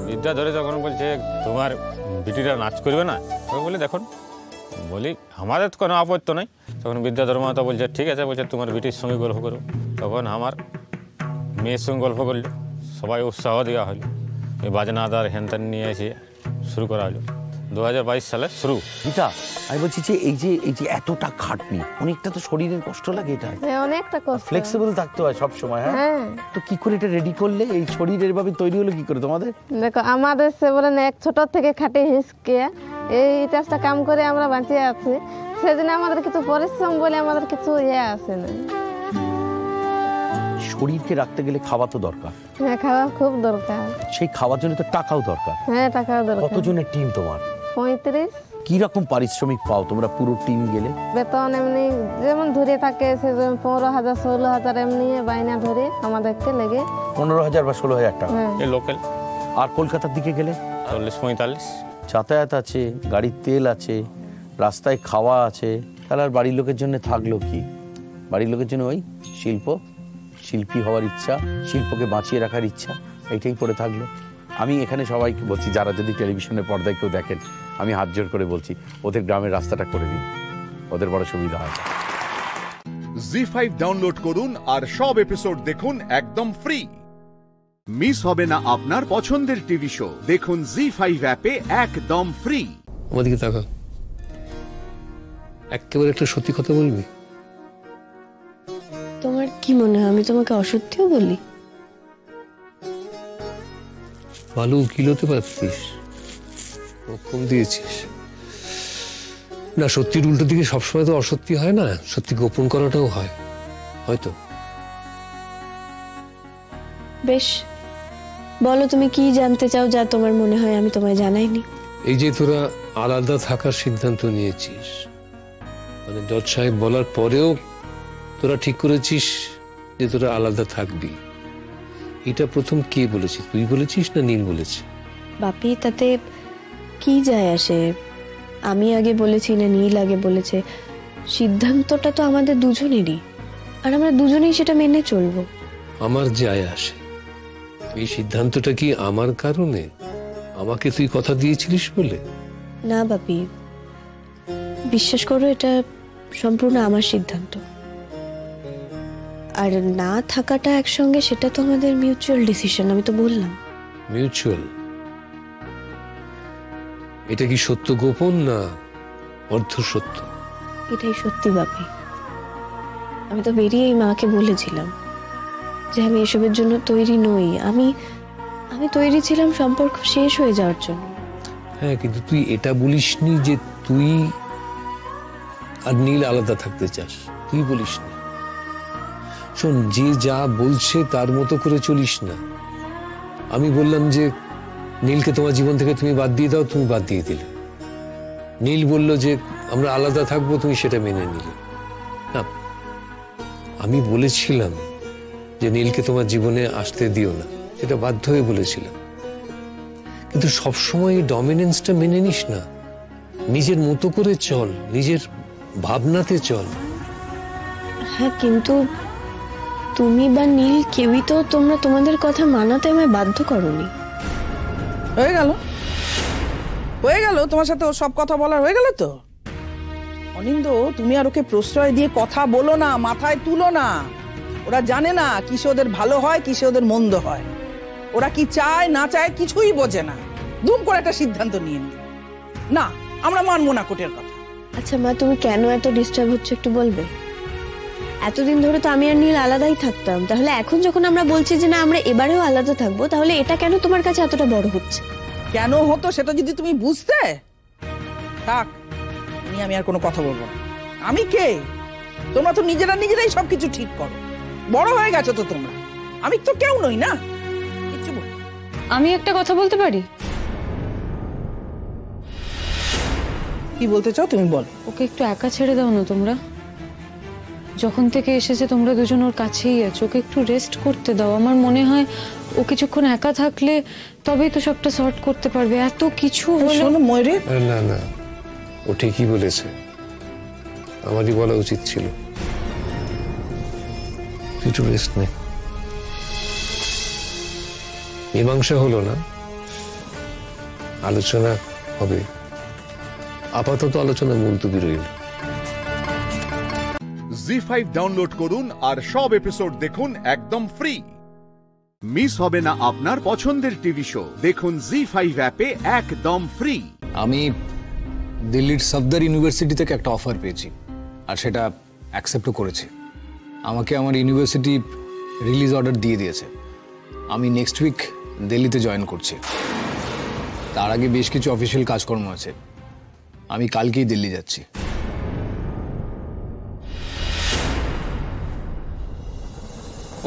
বিদ্যাধরে যখন বলছে তোমার বিটিরা নাচ করবে না, তখন বলি দেখুন, বলি আমাদের তো কোনো আপত্তি নেই। তখন বিদ্যাধর মাতা বলছে ঠিক আছে, বলছে তোমার বিটির সঙ্গে গল্প করো। তখন আমার মেয়ের সঙ্গে গল্প করলো, সবাই উৎসাহ দেওয়া হলো, এই বাজনাদার হ্যানত্যান নিয়ে এসে শুরু করা হলো। 2022 সালে শুরু। গীতা, আমি বলছি যে এই যে এতটা খাটনি, অনেকটা তো শরীরের কষ্ট লাগে। এটা অনেকটা কষ্ট, ফ্লেক্সিবল থাকতে হয় সব সময়। হ্যাঁ, তো কি করে এটা রেডি করলে? এই শরীরের ভাবে তৈরি হলো কি করে তোমাদের? দেখো, আমাদের সে বলেন এক ছোট থেকে খাটে হিসকে এই কাজটা কাম করে আমরা বাঁচিয়ে আছি। সেজন্য আমাদের কিছু পরিশ্রম বলে আমাদের কিছু আসে না। শরীরকে রাখতে গেলে খাওয়া তো দরকার। হ্যাঁ, খাওয়া খুব দরকার। সেই খাওয়ার জন্য তো টাকাও দরকার। হ্যাঁ, টাকাও দরকার। কতজনের টিম তোমার? 35। কি রকম পারিশ্রমিক পাও তোমরা পুরো টিম গেলে? বেতন এমনি যেমন ধরে থাকে, সে 15,000 16,000 এমনি বাইনা ধরে আমাদেরকে লেগে। 15,000 বা 16,000 টাকা এই লোকাল। আর কলকাতার দিকে গেলে 40-45। যাতায়াত আছে, গাড়ির তেল আছে, রাস্তায় খাওয়া আছে। তাহলে আর বাড়ির লোকের জন্য থাকলো কি? বাড়ির লোকের জন্য ওই শিল্পী হওয়ার ইচ্ছা, শিল্পকে বাঁচিয়ে রাখার ইচ্ছা, এইটাই পড়ে থাকলো। আমি এখানে সবাইকে বলছি, যারা যদি টেলিভিশনের পর্দায় কেউ দেখেন, আমি হাত জোর করে বলছি, ওদের গ্রামের রাস্তাটা করে দিন, ওদের বড় সুবিধা হয়। জি5 ডাউনলোড করুন আর সব এপিসোড দেখুন একদম ফ্রি। মিস হবে না আপনার পছন্দের টিভি শো। দেখুন জি5 অ্যাপে একদম ফ্রি। ওদিকে তাকা, একেবারে একটা সত্যি কথা বলবি? তোমার কি মনে হয় আমি তোমাকে অসত্যিও বলি? ভালো উকিল হতে পারতিস, কম দিয়েছিস না। সত্যির উল্টো দিকে সবসময় তো অসত্যি হয় না, সত্যি গোপন করাটাও হয় হয়তো। বেশ, বলো তুমি কি জানতে চাও যা তোমার মনে হয় আমি তোমায় জানাইনি। এই যে তোরা আলাদা থাকার সিদ্ধান্ত নিয়েছিস, মানে জজ সাহেব বলার পরেও তোরা ঠিক করেছিস যে তোরা আলাদা থাকবি, এটা প্রথম কে বলেছিস? তুই বলেছিস না নীল বলেছে? বাপি, তাতে কি যায় আসে আমি আগে বলেছি না নীল আগে বলেছে? সিদ্ধান্তটা তো আমাদের দুজনেরই, আর আমরা দুজনেই সেটা মেনে চলবো। আমার যায় আসে, এই সিদ্ধান্তটা কি আমার কারণে? আমাকে তুই কথা দিয়েছিলিস বলে? না বাপি, বিশ্বাস করো এটা সম্পূর্ণ আমার সিদ্ধান্ত। আর না থাকাটা একসঙ্গে সেটা তো আমাদের মিউচুয়াল ডিসিশন, আমি তো বললাম। মিউচুয়াল? এটা কি সত্য গোপন না অর্ধ সত্য? এটাই সত্যি বাপি। আমি তো বেরিয়েই মাকে বলেছিলাম যে আমি এসবের জন্য তৈরি নই। আমি তৈরি ছিলাম সম্পর্ক শেষ হয়ে যাওয়ার জন্য। হ্যাঁ, কিন্তু তুই এটা বলিসনি যে তুই আর নীল আলাদা থাকতে চাস, তুই বলিসনি। শোন, যে যা বলছে তার মতো করে চলিস না। আমি বললাম যে নীলকে তোমার জীবন থেকে তুমি বাদ দিয়ে দাও, তুমি বাদ দিয়ে দিলে। নীল বলল যে আমরা আলাদা থাকবো, তুমি সেটা মেনে নিলে না। আমি বলেছিলাম যে নীলকে তোমার জীবনে আসতে দিও না, সেটা বাধ্য হয়ে বলেছিলাম। কিন্তু সবসময় এই ডমিনেন্সটা মেনে নিস না, নিজের মতো করে চল, নিজের ভাবনাতে চল। হ্যাঁ, কিন্তু তুমি বা নীল কেউই তো তোমরা তোমাদের কথা মানাতে আমায় বাধ্য করোনি। হয়ে গেল তোমার সাথে ও সব কথা বলার হয়ে গেল তো। অনিন্দ, তুমি আর ওকে প্রশ্রয় দিয়ে কথা বলো না, মাথায় তুলো না। ওরা জানে না কিসে ওদের ভালো হয়, কিসে ওদের মন্দ হয়। ওরা কি চায় না চায় কিছুই বোঝে না। দুম করে একটা সিদ্ধান্ত নিয়ে নিল না, আমরা মানবো না কোর্টের কথা। আচ্ছা মা, তুমি কেন এত ডিস্টার্ব হচ্ছে একটু বলবে? এতদিন ধরে তো আমি আর নীল আলাদাই থাকতাম, তাহলে এখন যখন আমরা বলছি যে না আমরা এবারেও আলাদা থাকবো, তাহলে এটা কেন তোমার কাছে এতটা বড় হচ্ছে? কেন হতো সেটা যদি তুমি বুঝতে, থাক, আমি আর কোনো কথা বলবো না। আমি কে? তোমরা তো নিজেরাই সবকিছু ঠিক করো, বড় হয়ে গেছো তো তোমরা। আমি তো কেউ নই না। আমি একটা কথা বলতে পারি? কি বলতে চাও তুমি বল। ওকে একটু একা ছেড়ে দাও না তোমরা। যখন থেকে এসেছে তোমরা দুজন ওর কাছেই আছো, ওকে একটু রেস্ট করতে দাও। আমার মনে হয় ও কিছুক্ষণ একা থাকলে তবেই তো সবটা সর্ট করতে পারবে। এত কিছু হলো। ময়ূরী, না না, ও ঠিকই বলেছে, আমারই বলা উচিত ছিল। একটু রেস্ট নে। মীমাংসা হলো না, আলোচনা হবে। আপাতত আলোচনা মুলতবি রইল। জি5 ডাউনলোড করুন আর সব এপিসোড দেখুন একদম ফ্রি। মিস হবে না আপনার পছন্দের টিভি শো, দেখুন জি5 অ্যাপে একদম ফ্রি। আমি দিল্লির সফদর ইউনিভার্সিটি থেকে একটা অফার পেয়েছি, আর সেটা অ্যাকসেপ্টও করেছি। আমাকে আমার ইউনিভার্সিটি রিলিজ অর্ডার দিয়ে দিয়েছে। আমি নেক্সট উইক দিল্লিতে জয়েন করছি। তার আগে বেশ কিছু অফিসিয়াল কাজকর্ম আছে। আমি কালকেই দিল্লি যাচ্ছি।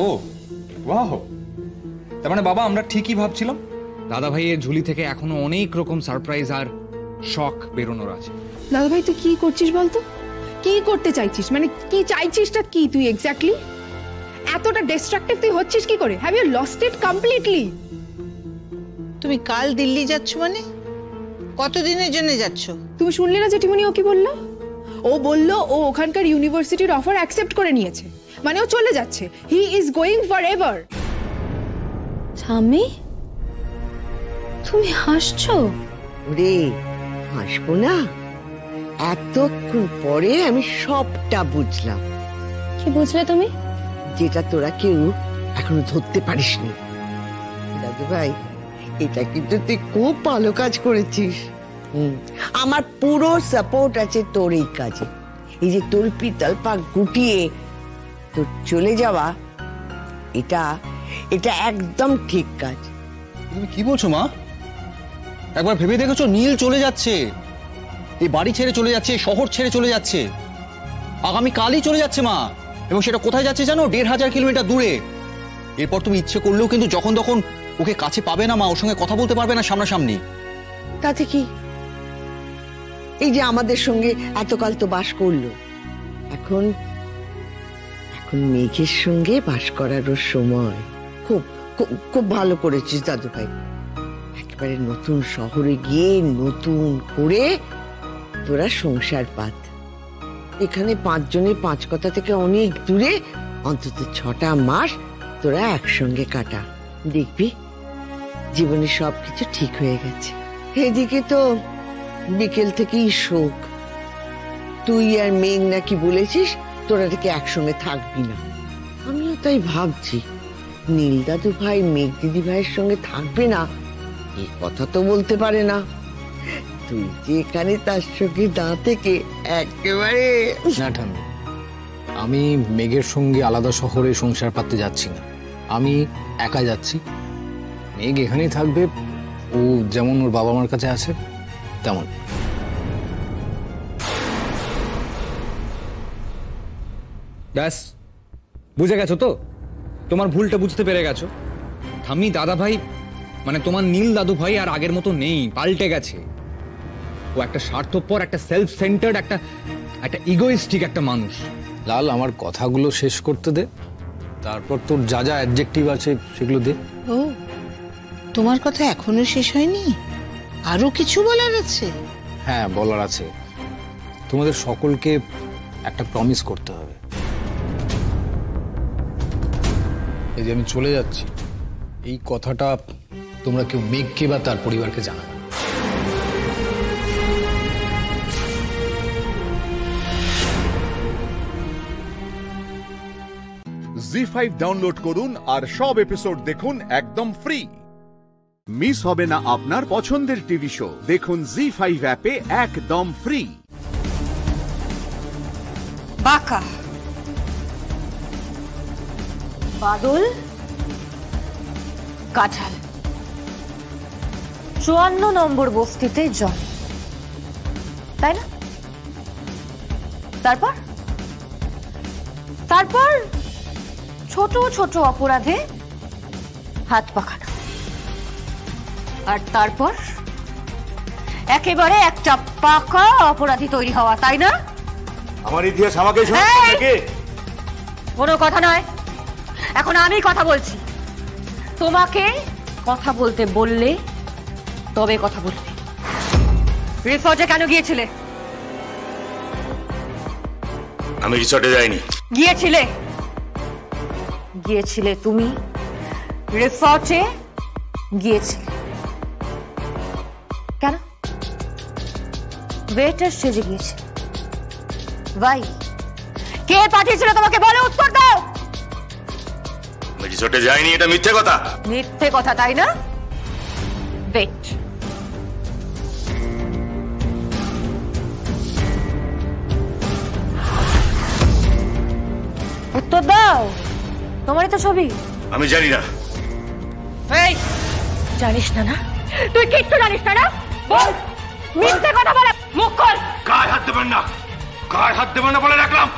ও বাহ, তার মানে বাবা আমরা ঠিকই ভাবছিলাম। দাদা ভাইয়ের ঝুলি থেকে এখনো অনেক রকম সারপ্রাইজ আর শক বেরোনোর আছে। দাদা ভাই, তুই কি করছিস বলতো? কি করতে চাইছিস? মানে কি চাইছিসটা কি তুই এক্স্যাক্টলি? এতটা ডিস্ট্রাকটিভ তুই হচ্ছিস কি করে? Have you lost it completely? তুমি কাল দিল্লি যাচ্ছ মানে কতদিনের জন্য যাচ্ছ? তুমি শুনলে না জেঠিমণি ও কি বললো? ও বললো ও ওখানকার ইউনিভার্সিটির অফার অ্যাকসেপ্ট করে নিয়েছে, মানে ও চলে যাচ্ছে। He is going forever. স্বামী, তুমি হাসছো? রে, হাসবো না? এতক্ষণ পরে আমি সবটা বুঝলাম। কি বুঝলে তুমি? যেটা তোরা কেউ এখনো ধরতে পারিসনি। দাদু ভাই, এটা কিন্তু তুই খুব ভালো কাজ করেছিস। আমার পুরো সাপোর্ট আছে তোর এই কাজে। এই যে তোর পিতল পাক গুটিয়ে তোর চলে যাওয়া, এটা একদম ঠিক কাজ। তুমি কি বলছো মা? একবার ভেবে দেখেছো নীল চলে যাচ্ছে, এই বাড়ি ছেড়ে চলে যাচ্ছে, শহর ছেড়ে চলে যাচ্ছে, আগামী কালই চলে যাচ্ছে মা। এবং সেটা কোথায় যাচ্ছে জানো? 1500 কিলোমিটার দূরে। এরপর তুমি ইচ্ছে করলেও কিন্তু যখন তখন ওকে কাছে পাবে না মা, ওর সঙ্গে কথা বলতে পারবে না সামনাসামনি। তাতে কি? এই যে আমাদের সঙ্গে এতকাল তো বাস করলো, এখন মেঘের সঙ্গে বাস করারও সময়। খুব খুব ভালো করেছিস দাদু ভাই। একেবারে নতুন শহরে গিয়ে নতুন করে তোরা সংসার পাত। এখানে 5 জনের 5 কথা থেকে অনেক দূরে অন্তত 6টা মাস তোরা একসঙ্গে কাটা। দেখবি জীবনে সবকিছু ঠিক হয়ে গেছে। এদিকে তো বিকেল থেকেই শোক। তুই আর মেঘ নাকি বলেছিস তোরা থেকে একসঙ্গে থাকবি না। আমিও তাই ভাবছি, নীল দাদু ভাই মেঘ দিদি ভাইয়ের সঙ্গে থাকবে না এই কথা তো বলতে পারে না। তুই যে এখানে তার সঙ্গে থেকে একেবারে না ঠাম্মি, আমি মেঘের সঙ্গে আলাদা শহরে সংসার পাততে যাচ্ছি না। আমি একা যাচ্ছি। মেঘ এখানেই থাকবে, ও যেমন ওর বাবা মার কাছে আছে তেমন। ব্যাস, বুঝে গেছো তো? তোমার ভুলটা বুঝতে পেরে গেছো। ঠাম্মি দাদা ভাই মানে তোমার নীল দাদু ভাই আর আগের মতো নেই, পাল্টে গেছে। ও একটা স্বার্থপর, একটা সেলফ সেন্টার্ড, একটা ইগোইস্টিক একটা মানুষ। লাল, আমার কথাগুলো শেষ করতে দে, তারপর তোর যা যা অ্যাডজেক্টিভ আছে সেগুলো দে। ও, তোমার কথা এখনো শেষ হয়নি? আরো কিছু বলার আছে? হ্যাঁ, বলার আছে। তোমাদের সকলকে একটা প্রমিস করতে হবে। এই যে আমি চলে যাচ্ছি, এই কথাটা তোমরা কেউ মেঘকে বা তার পরিবারকে জানাবে। জি5 ডাউনলোড করুন আর সব এপিসোড দেখুন একদম ফ্রি। মিস হবে না আপনার পছন্দের টিভি শো, দেখুন জি5 অ্যাপে একদম ফ্রি। বাঁকা বাদল কাঁঠাল 54 নম্বর বস্তিতে জল, তাই না? তারপর তারপর ছোট ছোট অপরাধে হাত পাখানো, আর তারপর একেবারে একটা পাকা অপরাধী তৈরি হওয়া, তাই না? আমার ইতিহাস আমাকে শোনাচ্ছেন নাকি? কোনো কথা নয়, এখন আমি কথা বলছি। তোমাকে কথা বলতে বললে তবে কথা বলবে। রিসর্টে কেন গিয়েছিলে? আমি রিসর্টে যাইনি। গিয়েছিলে, গিয়েছিলে তুমি রিসর্টে গিয়েছিলে। কেন? ওয়েটার সেজে গিয়েছে। ভাই, কে পাঠিয়েছিল তোমাকে? বলো, উত্তর দাও। আমি রিসর্টে যাইনি, এটা মিথ্যে কথা। মিথ্যে কথা, তাই না? ওয়েট, উত্তর দাও। তোমারই তো ছবি। আমি জানি না। এই, জানিস না? না তুই কিচ্ছু জানিস না? বল, মিথ্যে কথা বলে মুখ খোল। গায়ে হাত দেবেন না, গায়ে হাত দেবেন না বলে রাখলাম।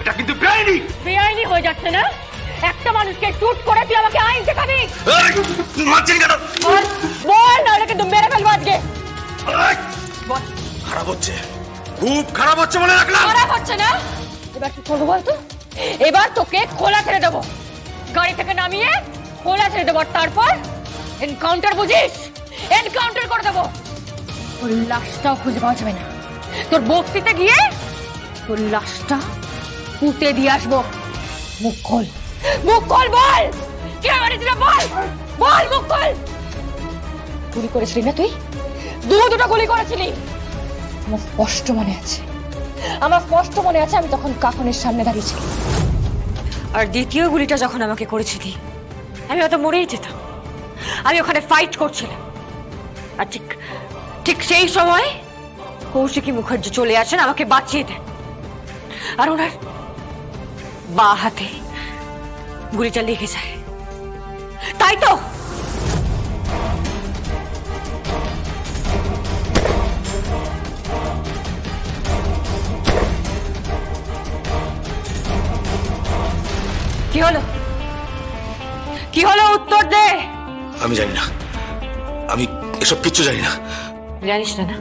এটা কিন্তু বেআইনি। বেআইনি হয়ে যাচ্ছে না? একটা মানুষকে শুট করে তুই আমাকে আইন শেখাবি? মারছেন কেন? বল, বল, নাহলে কিন্তু মেরে ফেলবো আজকে। বল। খারাপ হচ্ছে, খুব খারাপ হচ্ছে বলে রাখলাম। খারাপ হচ্ছে না? এবার কি করবো বলতো? এবার তোকে খোলা ছেড়ে দেবো, গাড়ি থেকে নামিয়ে খোলা ছেড়ে দেবো, তারপর এনকাউন্টার, বুঝিস? এনকাউন্টার করে দেবো। তোর লাশটাও খুঁজে পাওয়া যাবে না। তোর বস্তিতে গিয়ে তোর লাশটা পুঁতে দিয়ে আসবো। মুখ খোল, মুখ খোল, বল। কে মারিস না? বল, বল, মুখ খোল। গুলি করেছিলি না তুই? দুটো গুলি করেছিলি। আমার স্পষ্ট মনে আছে, আমার স্পষ্ট মনে আছে আমি তখন কাফনের সামনে দাঁড়িয়েছিলাম। আর দ্বিতীয় গুলিটা যখন আমাকে করেছিলি, আমি হয়তো মরেই যেতাম। আমি ওখানে ফাইট করছিলাম। আর ঠিক ঠিক সেই সময় কৌশিকী মুখার্জি চলে আসেন, আমাকে বাঁচিয়ে দেন। আর ওনার বাঁ হাতে গুলিটা লেগে যায়, তাই তো? কি হলো? কি হলো? উত্তর দে। আমি জানি না, আমি এসব কিচ্ছু জানি না। জানিস না? না,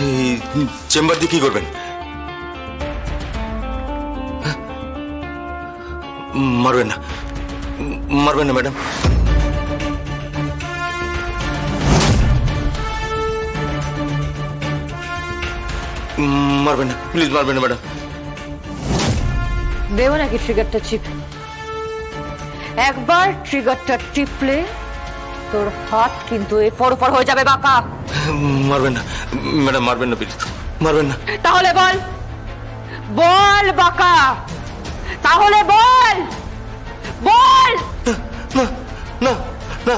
এই চেম্বার দিয়ে কি করবেন? মারবেন না, মারবেন না ম্যাডাম। মারবেন না, প্লিজ মারবেন না ম্যাডাম। দেবো নাকি ট্রিগারটা চিপ? একবার ট্রিগারটা টিপলে তোর হাত কিন্তু এরপর ওপর হয়ে যাবে। বাঁকা, মারবেন না ম্যাডাম, মারবেন না প্লিজ, মারবেন না। তাহলে বল, বল বাঁকা, তাহলে বল, বল। না না না।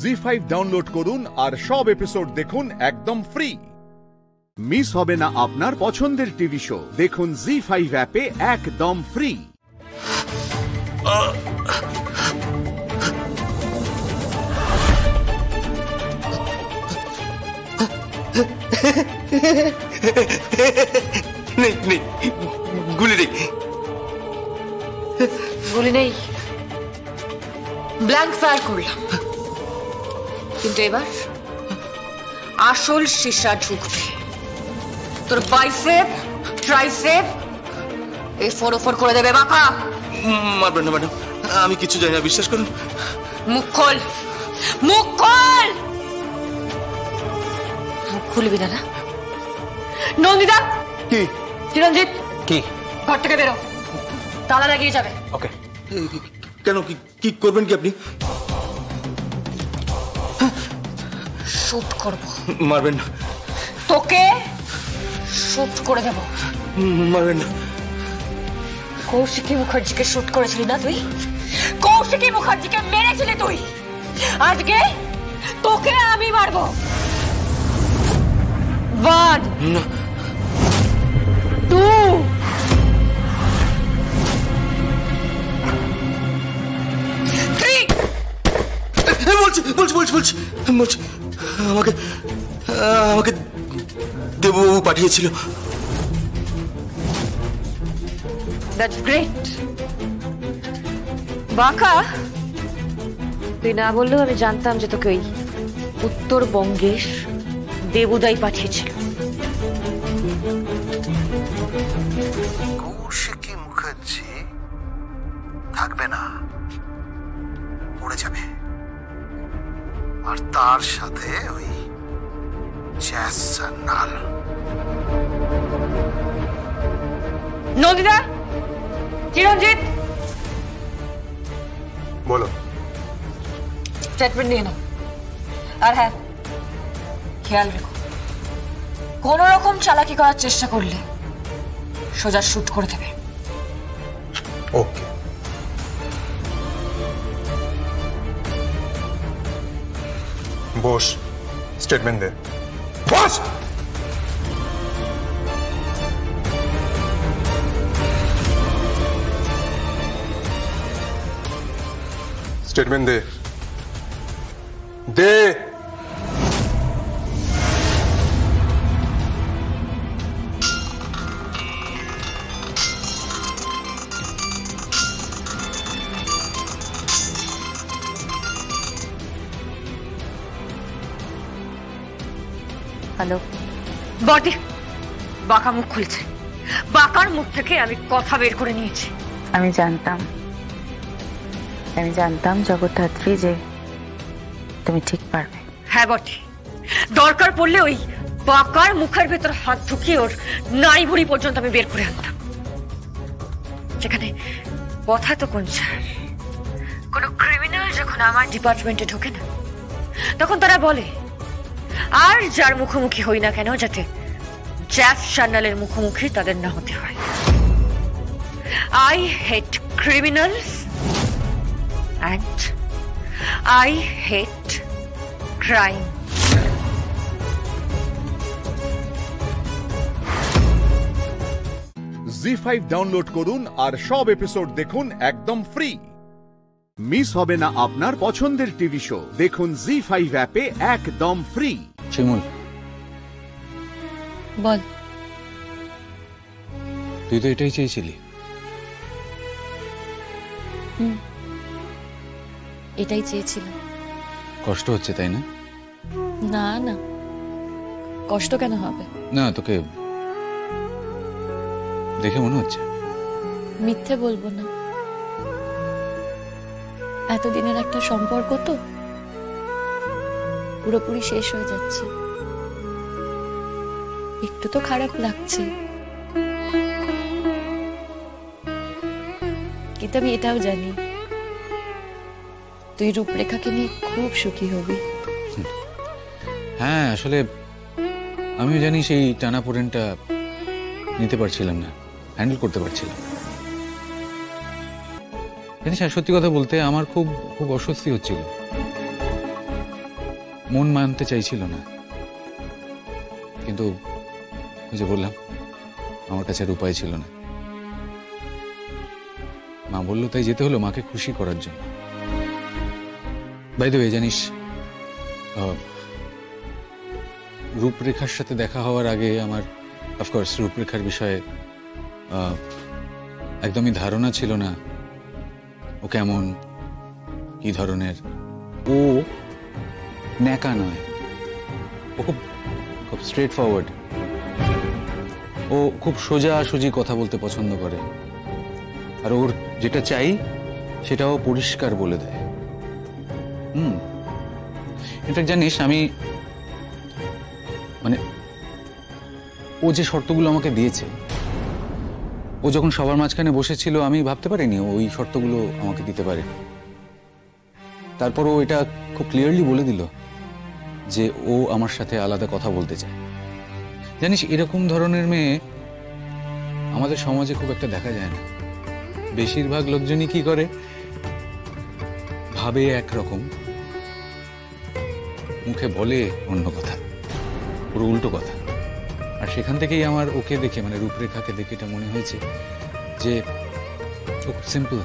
জি5 ডাউনলোড করুন আর সব এপিসোড দেখুন একদম ফ্রি। মিস হবে না আপনার পছন্দের টিভি শো, দেখুন জি5 অ্যাপে একদম ফ্রি। নেই নেই, গুলি নেই। গুলি নেই, ব্ল্যাঙ্ক ফায়ার করলাম, কিন্তু এবার আসল সীসা ঢুকবে। তোর বাইসেপ ট্রাইসেপ এফোর ওফোর করে দেবে বাঁকা। মারবেন না ম্যাডাম, আমি কিছু জানি না, বিশ্বাস করুন। মুখ খোল, মুখ খোল। মুখ খুলবি না? নন্দিতা, কি? চিরঞ্জিত, কি? ঘর থেকে বেরো, তালা লাগিয়ে যাবে। ওকে। কেন, কি করবেন কি আপনি? শুট করব। মারবেন না। তোকে শুট করে দেব। মারবেন না। কৌশিকী মুখার্জিকে শুট করেছিলি না তুই? কৌশিকী মুখার্জিকে মেরেছিলি তুই, আজকে তোকে আমি মারবো। 1 2 বলছি আমাকে দেববাবু পাঠিয়েছিল। That's great. বাঁকা, তুই না বললেও আমি জানতাম যে তোকে ওই উত্তরবঙ্গের দেবুদাই পাঠিয়েছিল। কৌশিকী মুখার্জি থাকবে না, উড়ে যাবে, আর তার সাথে ওই জ্যাজ সান্যাল। নন্দিতা, চিরঞ্জিত, বলো। স্টেটমেন্ট নিয়ে নাও। আর হ্যাঁ, খেয়াল রেখো, কোন রকম চালাকি করার চেষ্টা করলে সোজা শুট করে দেবে। ওকে। বস, স্টেটমেন্ট দে। বস, স্টেটমেন্ট দে। দে। হ্যালো বটি, বাঁকা মুখ খুলছে। বাঁকার মুখ থেকে আমি কথা বের করে নিয়েছি। আমি জানতাম জগদ্ধাত্রী যে তুমি ঠিক পারবে। হ্যাঁ বটি, দরকার পড়লে ওই বাঁকার মুখের ভেতর হাত ঢুকিয়ে ওর নাড়ি ভুড়ি পর্যন্ত আমি বের করে আনতাম। সেখানে কথা তো কোন ছাড়, কোন ক্রিমিনাল যখন আমার ডিপার্টমেন্টে ঢোকে না, তখন তারা বলে আর যার মুখোমুখি হই না কেন যাতে জ্যাজ সান্যালের মুখোমুখি তাদের না হতে হয়। I hate criminals and I hate crime. Zee5 download করুন আর সব এপিসোড দেখুন একদম ফ্রি। মিস হবে না আপনার পছন্দের টিভি শো, দেখুন জি5 অ্যাপে একদম ফ্রি। শিমুল, বল। তুই তো এটাই চেয়েছিলি। এটাই চেয়েছিলাম। কষ্ট হচ্ছে তাই না? না না, কষ্ট কেন হবে? না, তোকে দেখে মনে হচ্ছে। মিথ্যে বলবো না, এতদিনের একটা সম্পর্ক তো পুরোপুরি শেষ হয়ে যাচ্ছে। একটু তো খারাপ লাগছে, কিন্তু আমি এটাও জানি তুই রূপরেখাকে নিয়ে খুব সুখী হবি। হ্যাঁ, আসলে আমিও জানি সেই টানাপোড়েনটা নিতে পারছিলাম না, হ্যান্ডেল করতে পারছিলাম না। জানিস, সত্যি কথা বলতে আমার খুব খুব অস্বস্তি হচ্ছিল, মন মানতে চাইছিল না। কিন্তু ওই যে বললাম, আমার কাছে আর উপায় ছিল না। মা বললো তাই যেতে হলো, মাকে খুশি করার জন্য। বাই দ্য ওয়ে, জানিস রূপরেখার সাথে দেখা হওয়ার আগে আমার অফকোর্স রূপরেখার বিষয়ে একদমই ধারণা ছিল না ও কেমন, কি ধরনের। ও ন্যাকা নয়, ও খুব খুব স্ট্রেট ফরওয়ার্ড, ও খুব সোজাসুজি কথা বলতে পছন্দ করে, আর ওর যেটা চাই সেটাও পরিষ্কার বলে দেয়। ইনফ্যাক্ট জানিস, আমি মানে ও যে শর্তগুলো আমাকে দিয়েছে, ও যখন সবার মাঝখানে বসেছিল আমি ভাবতে পারিনি ওই শর্তগুলো আমাকে দিতে পারে। তারপর ও এটা খুব ক্লিয়ারলি বলে দিল যে ও আমার সাথে আলাদা কথা বলতে চায়। জানিস, এরকম ধরনের মেয়ে আমাদের সমাজে খুব একটা দেখা যায় না। বেশিরভাগ লোকজনই কি করে, ভাবে একরকম, মুখে বলে অন্য কথা, পুরো উল্টো কথা। আর সেখান থেকেই আমার ওকে দেখে, মানে রূপরেখাকে দেখে এটা মনে হয়েছে যে ও খুব সিম্পল,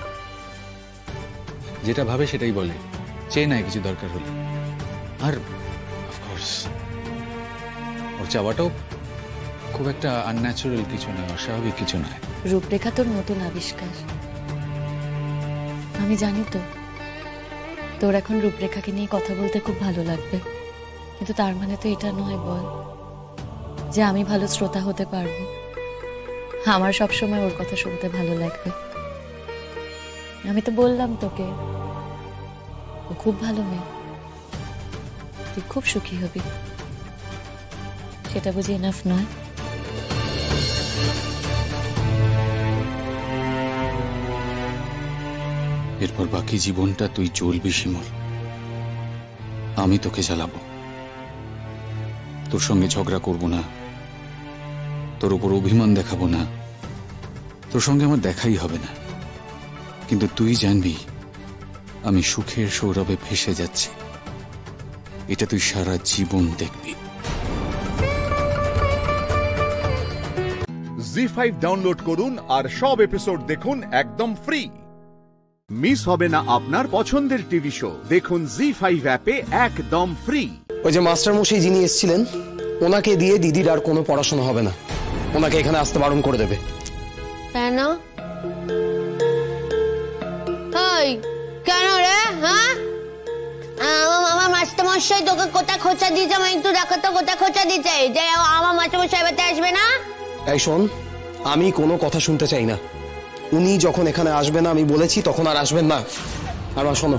যেটা ভাবে সেটাই বলে, চেয়ে নাই কিছু দরকার হলে। আর অফকোর্স ওর চাওয়াটাও খুব একটা আনন্যাচুরাল কিছু নয়, অস্বাভাবিক কিছু নয়। রূপরেখা তোর নতুন আবিষ্কার, আমি জানি তো তোর এখন রূপরেখাকে নিয়ে কথা বলতে খুব ভালো লাগবে, কিন্তু তার মানে তো এটা নয় বল যে আমি ভালো শ্রোতা হতে পারবো। আমার সবসময় ওর কথা শুনতে ভালো লাগবে। আমি তো বললাম তোকে, ও খুব ভালো মেয়ে, তুই খুব সুখী হবি, সেটা বুঝি এনাফ নয়? এরপর বাকি জীবনটা তুই চলবি শিমুল, আমি তোকে জ্বালাবো, তোর সঙ্গে ঝগড়া করব না, তোর উপর অভিমান দেখাবো না, তোর সঙ্গে আমার দেখাই হবে না, কিন্তু তুই জানবি আমি সুখের সৌরভে ভেসে যাচ্ছি। এটা তুই সারা জীবন দেখবি। জি5 ডাউনলোড করুন আর সব এপিসোড দেখুন একদম ফ্রি। মিস হবে না আপনার পছন্দের টিভি শো, দেখুন জি5 অ্যাপে একদম ফ্রি। ওই যে মাস্টার মশাই যিনি এসেছিলেন, ওনাকে দিয়ে দিদির আর কোনো পড়াশোনা হবে না, ওনাকে এখানে আসতে বারণ করে দেবে। কেন? কেন রে? হ্যাঁ, আমার মাস্টার মশাই তোকে কোথা খোঁচা দিয়েছে, আমি একটু দেখো তো কোথা খোঁচা দিয়েছে, যে আমার মাস্টার মশাই এবারে আসবে না। এই শোন, আমি কোনো কথা শুনতে চাই না। উনি যখন এখানে আসবে না আমি বলেছি, তখন আর আসবেন না। আর শোনো,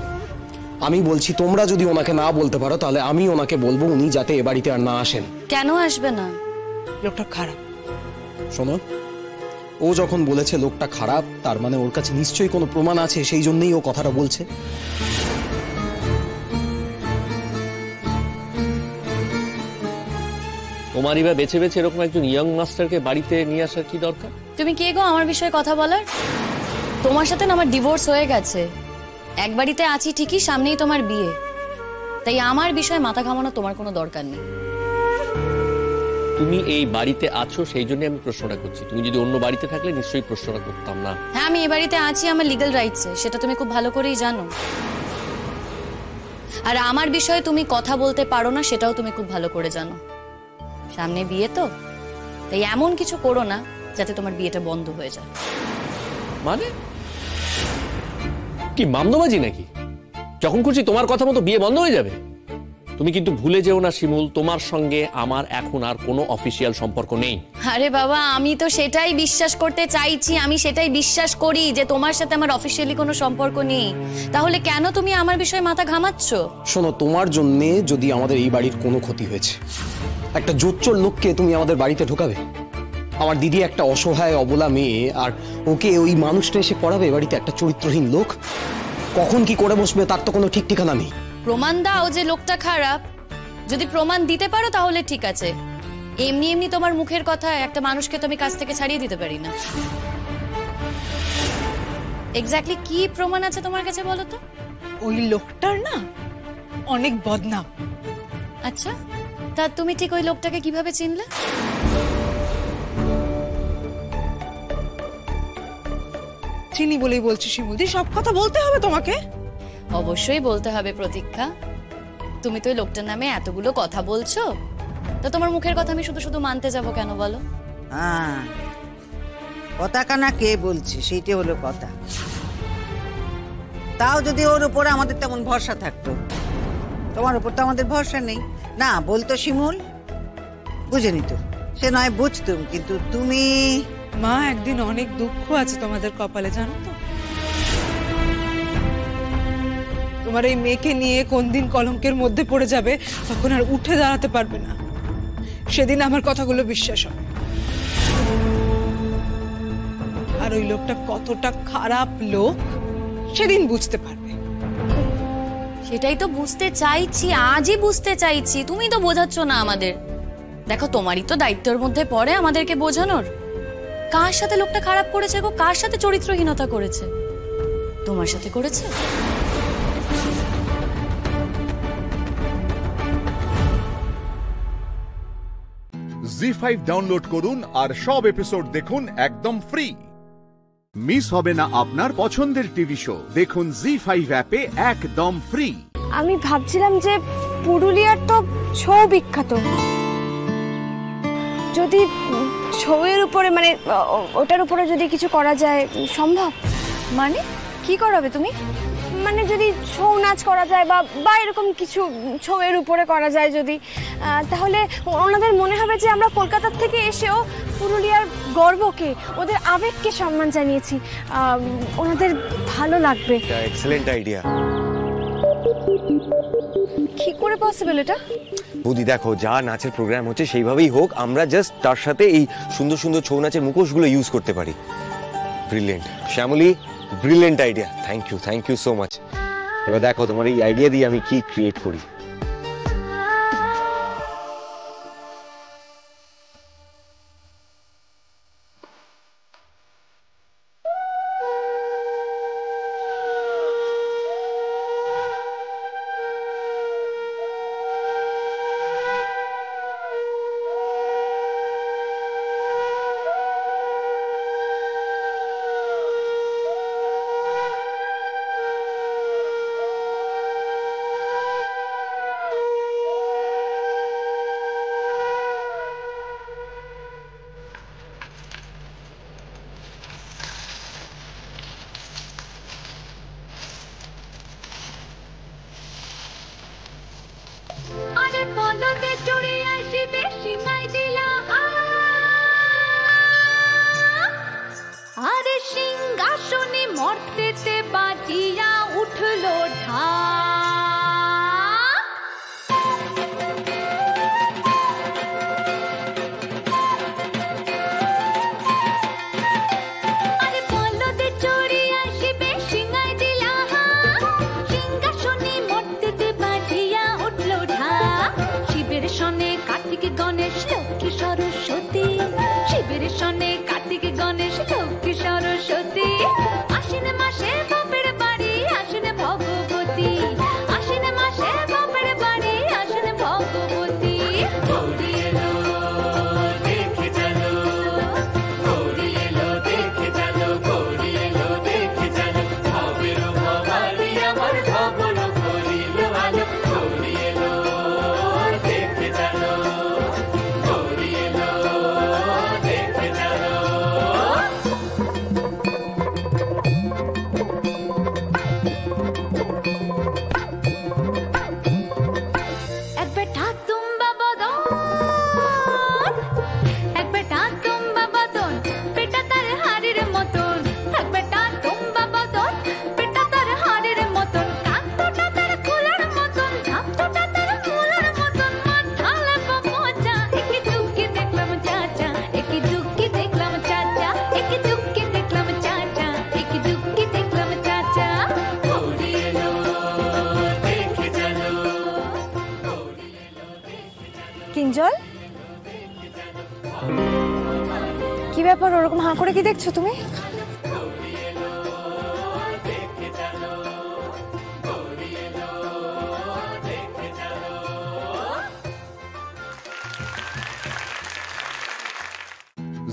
আমি বলছি তোমরা যদি ওনাকে না বলতে পারো তাহলে আমি ওনাকে বলবো উনি যাতে এ বাড়িতে আর না আসেন। কেন আসবে না? লোকটা খারাপ। শোনো, ও যখন বলেছে লোকটা খারাপ, তার মানে ওর কাছে নিশ্চয়ই কোনো প্রমাণ আছে, সেই জন্যই ও কথাটা বলছে। তোমারই বা বেছে বেছে এরকম একজন ইয়াং মাস্টারকে বাড়িতে নিয়ে আসার কি দরকার? তুমি কে গো আমার বিষয়ে কথা বলার? তোমার সাথে না আমার ডিভোর্স হয়ে গেছে, এক বাড়িতে আছি ঠিকই, সামনেই তোমার বিয়ে, তাই আমার বিষয়ে মাথা ঘামানো তোমার কোনো দরকার নেই। তুমি এই বাড়িতে আছো সেই জন্য আমি প্রশ্নটা করছি, তুমি যদি অন্য বাড়িতে থাকলে নিশ্চয়ই প্রশ্নটা করতাম না। হ্যাঁ, আমি এই বাড়িতে আছি আমার লিগ্যাল রাইটসে, সেটা তুমি খুব ভালো করেই জানো। আর আমার বিষয়ে তুমি কথা বলতে পারো না, সেটাও তুমি খুব ভালো করে জানো। সামনে বিয়ে তো, তাই এমন কিছু করো না যাতে তোমার বিয়েটা বন্ধ হয়ে যায়। মানে কি মামদোবাজি নাকি? যখন খুশি তোমার কথা মতো বিয়ে বন্ধ হয়ে যাবে? তুমি কিন্তু ভুলে যেও না শিমুল, তোমার সঙ্গে আমার এখন আর কোনো অফিসিয়াল সম্পর্ক নেই। আরে বাবা, আমি তো সেটাই বিশ্বাস করতে চাইছি, আমি সেটাই বিশ্বাস করি যে তোমার সাথে আমার অফিসিয়ালি কোনো সম্পর্ক নেই। তাহলে কেন তুমি আমার বিষয়ে মাথা ঘামাচ্ছ? শোনো, তোমার জন্য যদি আমাদের এই বাড়ির কোনো ক্ষতি হয়েছে, একটা জোচ্চোর লোককে তুমি আমাদের বাড়িতে ঢোকাবে? আমার দিদি একটা অসহায় অবলা মেয়ে, আর ওকে ওই মানুষটা এসে পড়াবে বাড়িতে? একটা চরিত্রহীন লোক কখন কি করে বসবে তার তো কোনো ঠিক ঠিকানা নেই। প্রমাণ দাও যে লোকটা খারাপ, যদি প্রমাণ দিতে পারো তাহলে ঠিক আছে। এমনি এমনি তোমার মুখের কথা একটা মানুষকে তো আমি কাছ থেকে ছাড়িয়ে দিতে পারি না। এক্স্যাক্টলি কি প্রমাণ আছে তোমার কাছে বলো তো? ওই লোকটার না অনেক বদনাম। আচ্ছা, তা তুমি ঠিক ওই লোকটাকে কিভাবে চিনলে? চিনি বলেই বলছি শিমুলদি, সব কথা বলতে হবে তোমাকে? অবশ্যই বলতে হবে প্রতীক্ষা, তুমি তো ওই লোকটার নামে এতগুলো কথা বলছো, তো তোমার মুখের কথা আমি শুধু শুধু মানতে যাব কেন বলো? হ্যাঁ, কথা কানা কে বলছে সেইটাই হলো কথা। তাও যদি ওর উপরে আমাদের তেমন ভরসা থাকতো, তোমার উপর তো আমাদের ভরসা নেই। না বলতো শিমুল, বুঝে নিত, সে নয় বুঝতুম, কিন্তু তুমি। মা, একদিন অনেক দুঃখ আছে তোমাদের কপালে, জানো তো? তোমার এই মেয়েকে নিয়ে কোন দিন কলঙ্কের মধ্যে পড়ে যাবে, তখন আর উঠে দাঁড়াতে পারবে না। সেদিন আমার কথাগুলো বিশ্বাস হবে। আর ওই লোকটা কতটা খারাপ লোক সেদিন বুঝতে পারবে। সেটাই তো বুঝতে চাইছি, আজই বুঝতে চাইছি। তুমি তো বোঝাচ্ছ না আমাদের। দেখো, তোমারই তো দায়িত্বের মধ্যে পড়ে আমাদেরকে বোঝানোর। কার সাথে লোকটা খারাপ করেছে গো? কার সাথে চরিত্রহীনতা করেছে? তোমার সাথে করেছে? জি5 ডাউনলোড করুন আর সব এপিসোড দেখুন একদম ফ্রি। মিস হবে না আপনার পছন্দের টিভি শো, দেখুন জি5 অ্যাপে একদম ফ্রি। আমি ভাবছিলাম যে পুরুলিয়ার তো ছৌ বিখ্যাত, যদি ছৌয়ের উপরে মানে ওটার উপরে যদি কিছু করা যায়, সম্ভব? মানে কি করাবে তুমি? মানে যদি ছৌ নাচ করা যায় বা এরকম কিছু ছৌয়ের উপরে করা যায় যদি, তাহলে ওনাদের মনে হবে যে আমরা কলকাতার থেকে এসেও পুরুলিয়ার গর্বকে, ওদের আবেগকে সম্মান জানিয়েছি। ওনাদের ভালো লাগবে। Excellent idea. কি করে পসিবল এটা? বৌদি দেখো, যা নাচের প্রোগ্রাম হচ্ছে সেইভাবেই হোক, আমরা জাস্ট তার সাথে এই সুন্দর সুন্দর ছৌ নাচের মুখোশগুলো ইউজ করতে পারি। Brilliant Shyamali, brilliant idea. Thank you so much. এবার দেখো তোমার এই আইডিয়া দিয়ে আমি কি ক্রিয়েট করি। আরে সিংহাসনে মর্তেতে বাজিয়া উঠলো আরে বলদে চড়ে আসিবে সিংহাই দিলা, সিংহাসনে মর্তেতে বাজিয়া উঠলো শিবের সনে কার্তিক গণেশ লক্ষ্মী সরস্বতী, শিবের সনে কার্তিক গণেশ লক্ষ্মী সরস্বতী। আশ্বিন মাসে বাপের বাড়ি আসেন ভগবতী, আশ্বিন মাসে বাপের বাড়ি আসেন ভগবতী। গৌরী এলো দেখে চলো, গৌরী এলো দেখে চলো, গৌরী এলো দেখে চলো, ভবের ভবানী আমার ভবন করিল আলো। গৌরী এলো দেখে চলো, গৌরী এলো দেখে চলো। এক বেটা তুম্বা বদন, এক বেটা তুম্বা বদন, পেটা তার হাড়ির মতন। এক বেটা তুম্বা বদন, পেটা তার হাড়ির মতন, কান্তটা তার খোলার মতন, ঝাপটা তার খোলার মতন। মাথা লাগা মজা, একি চুকি দেখলাম চাচা, একি চুকি দেখলাম চাচা, একি চুকি দেখলাম চাচা, একি চুকি দেখলাম চাচা। গৌরী এলো দেখে চলো। কিঞ্জল, কি ব্যাপার ওরকম হাঁ করে কি দেখছো তুমি?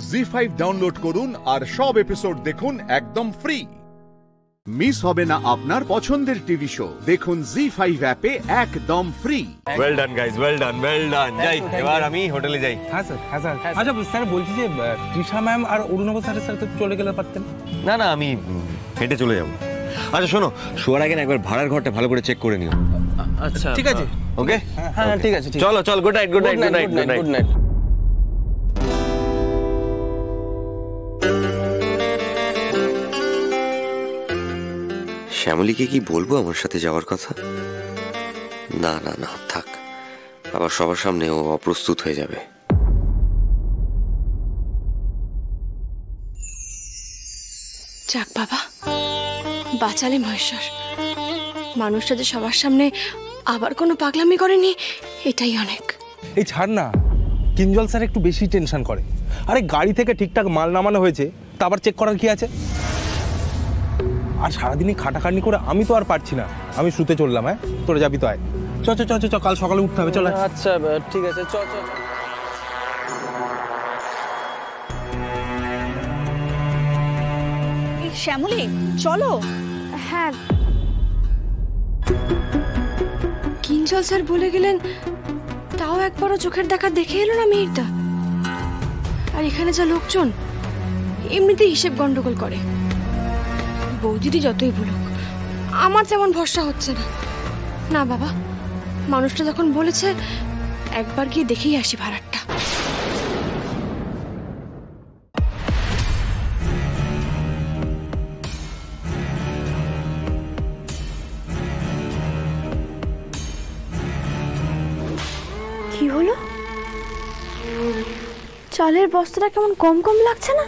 জি5 ডাউনলোড করুন আর সব এপিসোড দেখুন একদম ফ্রি। মিস হবে না আপনার পছন্দের টিভি শো, দেখুন জি5 অ্যাপে একদম free. Well done guys, well done, well done. যাই, এবার আমি হোটেলে যাই। হ্যাঁ স্যার, হ্যাঁ স্যার। আচ্ছা স্যার, বলছি যে তৃষা ম্যাম আর অরুণাভ স্যারের সাথে চলে গেলে পারতেন। না না, আমি হেঁটে চলে যাবো। আচ্ছা শোনো, শোয়ার আগে একবার ভাড়ার ঘরটা ভালো করে চেক করে নিও। আচ্ছা ঠিক আছে, ওকে? হ্যাঁ ঠিক আছে। চলো চল, good night, good night, good night, good night. শ্যামলীকে কি বলবো আমার সাথে যাওয়ার কথা? না না না, থাক, আবার সবার সামনে ও অপ্রস্তুত হয়ে যাবে। যাক বাবা, বাঁচালে মহেশ্বর। মানুষটা যে সবার সামনে আবার কোনো পাগলামি করেনি, এটাই অনেক। এই ছাড় না, কিঞ্জল স্যার একটু বেশি টেনশন করে। আরে গাড়ি থেকে ঠিকঠাক মাল নামানো হয়েছে, তা আবার চেক করার কি আছে? আর সারাদিনই খাটাখাটনি করে আমি তো আর পারছি না, আমি শুতে চললাম। হ্যাঁ, তোরা যাবি তো? আয়, চ চ চ চ, কাল সকালে উঠতে হবে। চল। আচ্ছা ঠিক আছে, চ চ। শ্যামলী চলো। হ্যাঁ, কিঞ্জল স্যার বলে গেলেন, তাও একবারও চোখের দেখা দেখে এলো না মেয়েটা। আর এখানে যা লোকজন, এমনিতেই হিসেব গন্ডগোল করে। বৌদিদি যতই বলুক, আমার তেমন ভরসা হচ্ছে না। না বাবা, মানুষটা যখন বলেছে, একবার গিয়ে দেখেই আসি ভাড়ারটা। কি হলো? চালের বস্তাটা কেমন কম কম লাগছে না?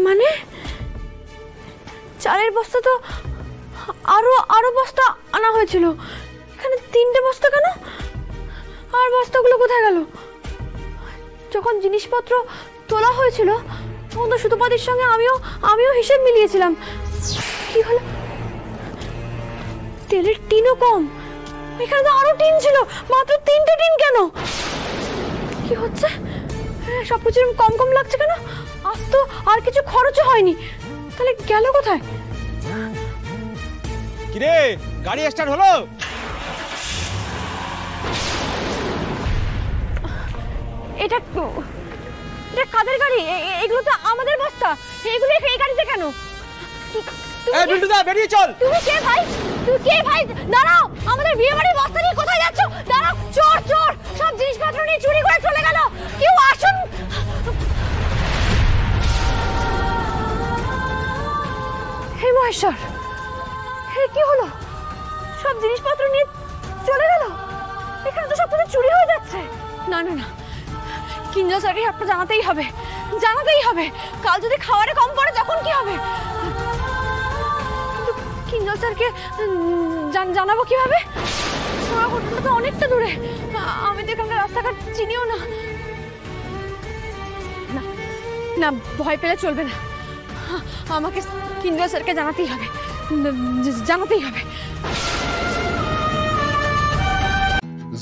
মানে চালের বস্তা তো আরো বস্তা আনা হয়েছিল, এখানে 3টে বস্তা কেন? আর বস্তাগুলো কোথায় গেল? যখন জিনিসপত্র তোলা হয়েছিল তখন তো সুতোপাতির সঙ্গে আমিও হিসেব মিলিয়েছিলাম। কি হলো? তেলের টিনও কম, এখানে তো আরো টিন ছিল, মাত্র 3টে টিন কেন? কি হচ্ছে? সবকিছু কম কম লাগছে কেন? আজ তো আর কিছু খরচও হয়নি, তাহলে গেল কোথায়? কিরে, গাড়ি স্টার্ট হলো? এটা কাদের গাড়ি? এগুলো তো আমাদের বস্তা। এগুলো এই গাড়িতে কেন? বেরিয়ে চল। তুমি কে ভাই? তুই কে ভাই? দাঁড়াও, আমাদের বিয়ে বাড়ির বস্তা নিয়ে কোথায় যাচ্ছ? দাঁড়াও, চোর চোর সব জিনিসপত্র নিয়ে চুরি করে চলে গেল। কেউ আসুন। হে মহেশ্বর, হে কি হলো? সব জিনিসপত্র নিয়ে চলে গেল। এখানে তো সব কিছু চুরি হয়ে যাচ্ছে। না না না, কিঞ্জল স্যারকে সবটা জানাতেই হবে, জানাতেই হবে। কাল যদি খাবারে কম পড়ে তখন কি হবে? কিঞ্জল স্যারকে জানাবো কিভাবে? ওরা হোটেলটা তো অনেকটা দূরে, আমি তো এখানকার রাস্তাঘাট চিনিও না। না, ভয় পেলে চলবে না, আমাকে কিঞ্জল স্যারকে জানাতেই হবে, জানাতেই হবে।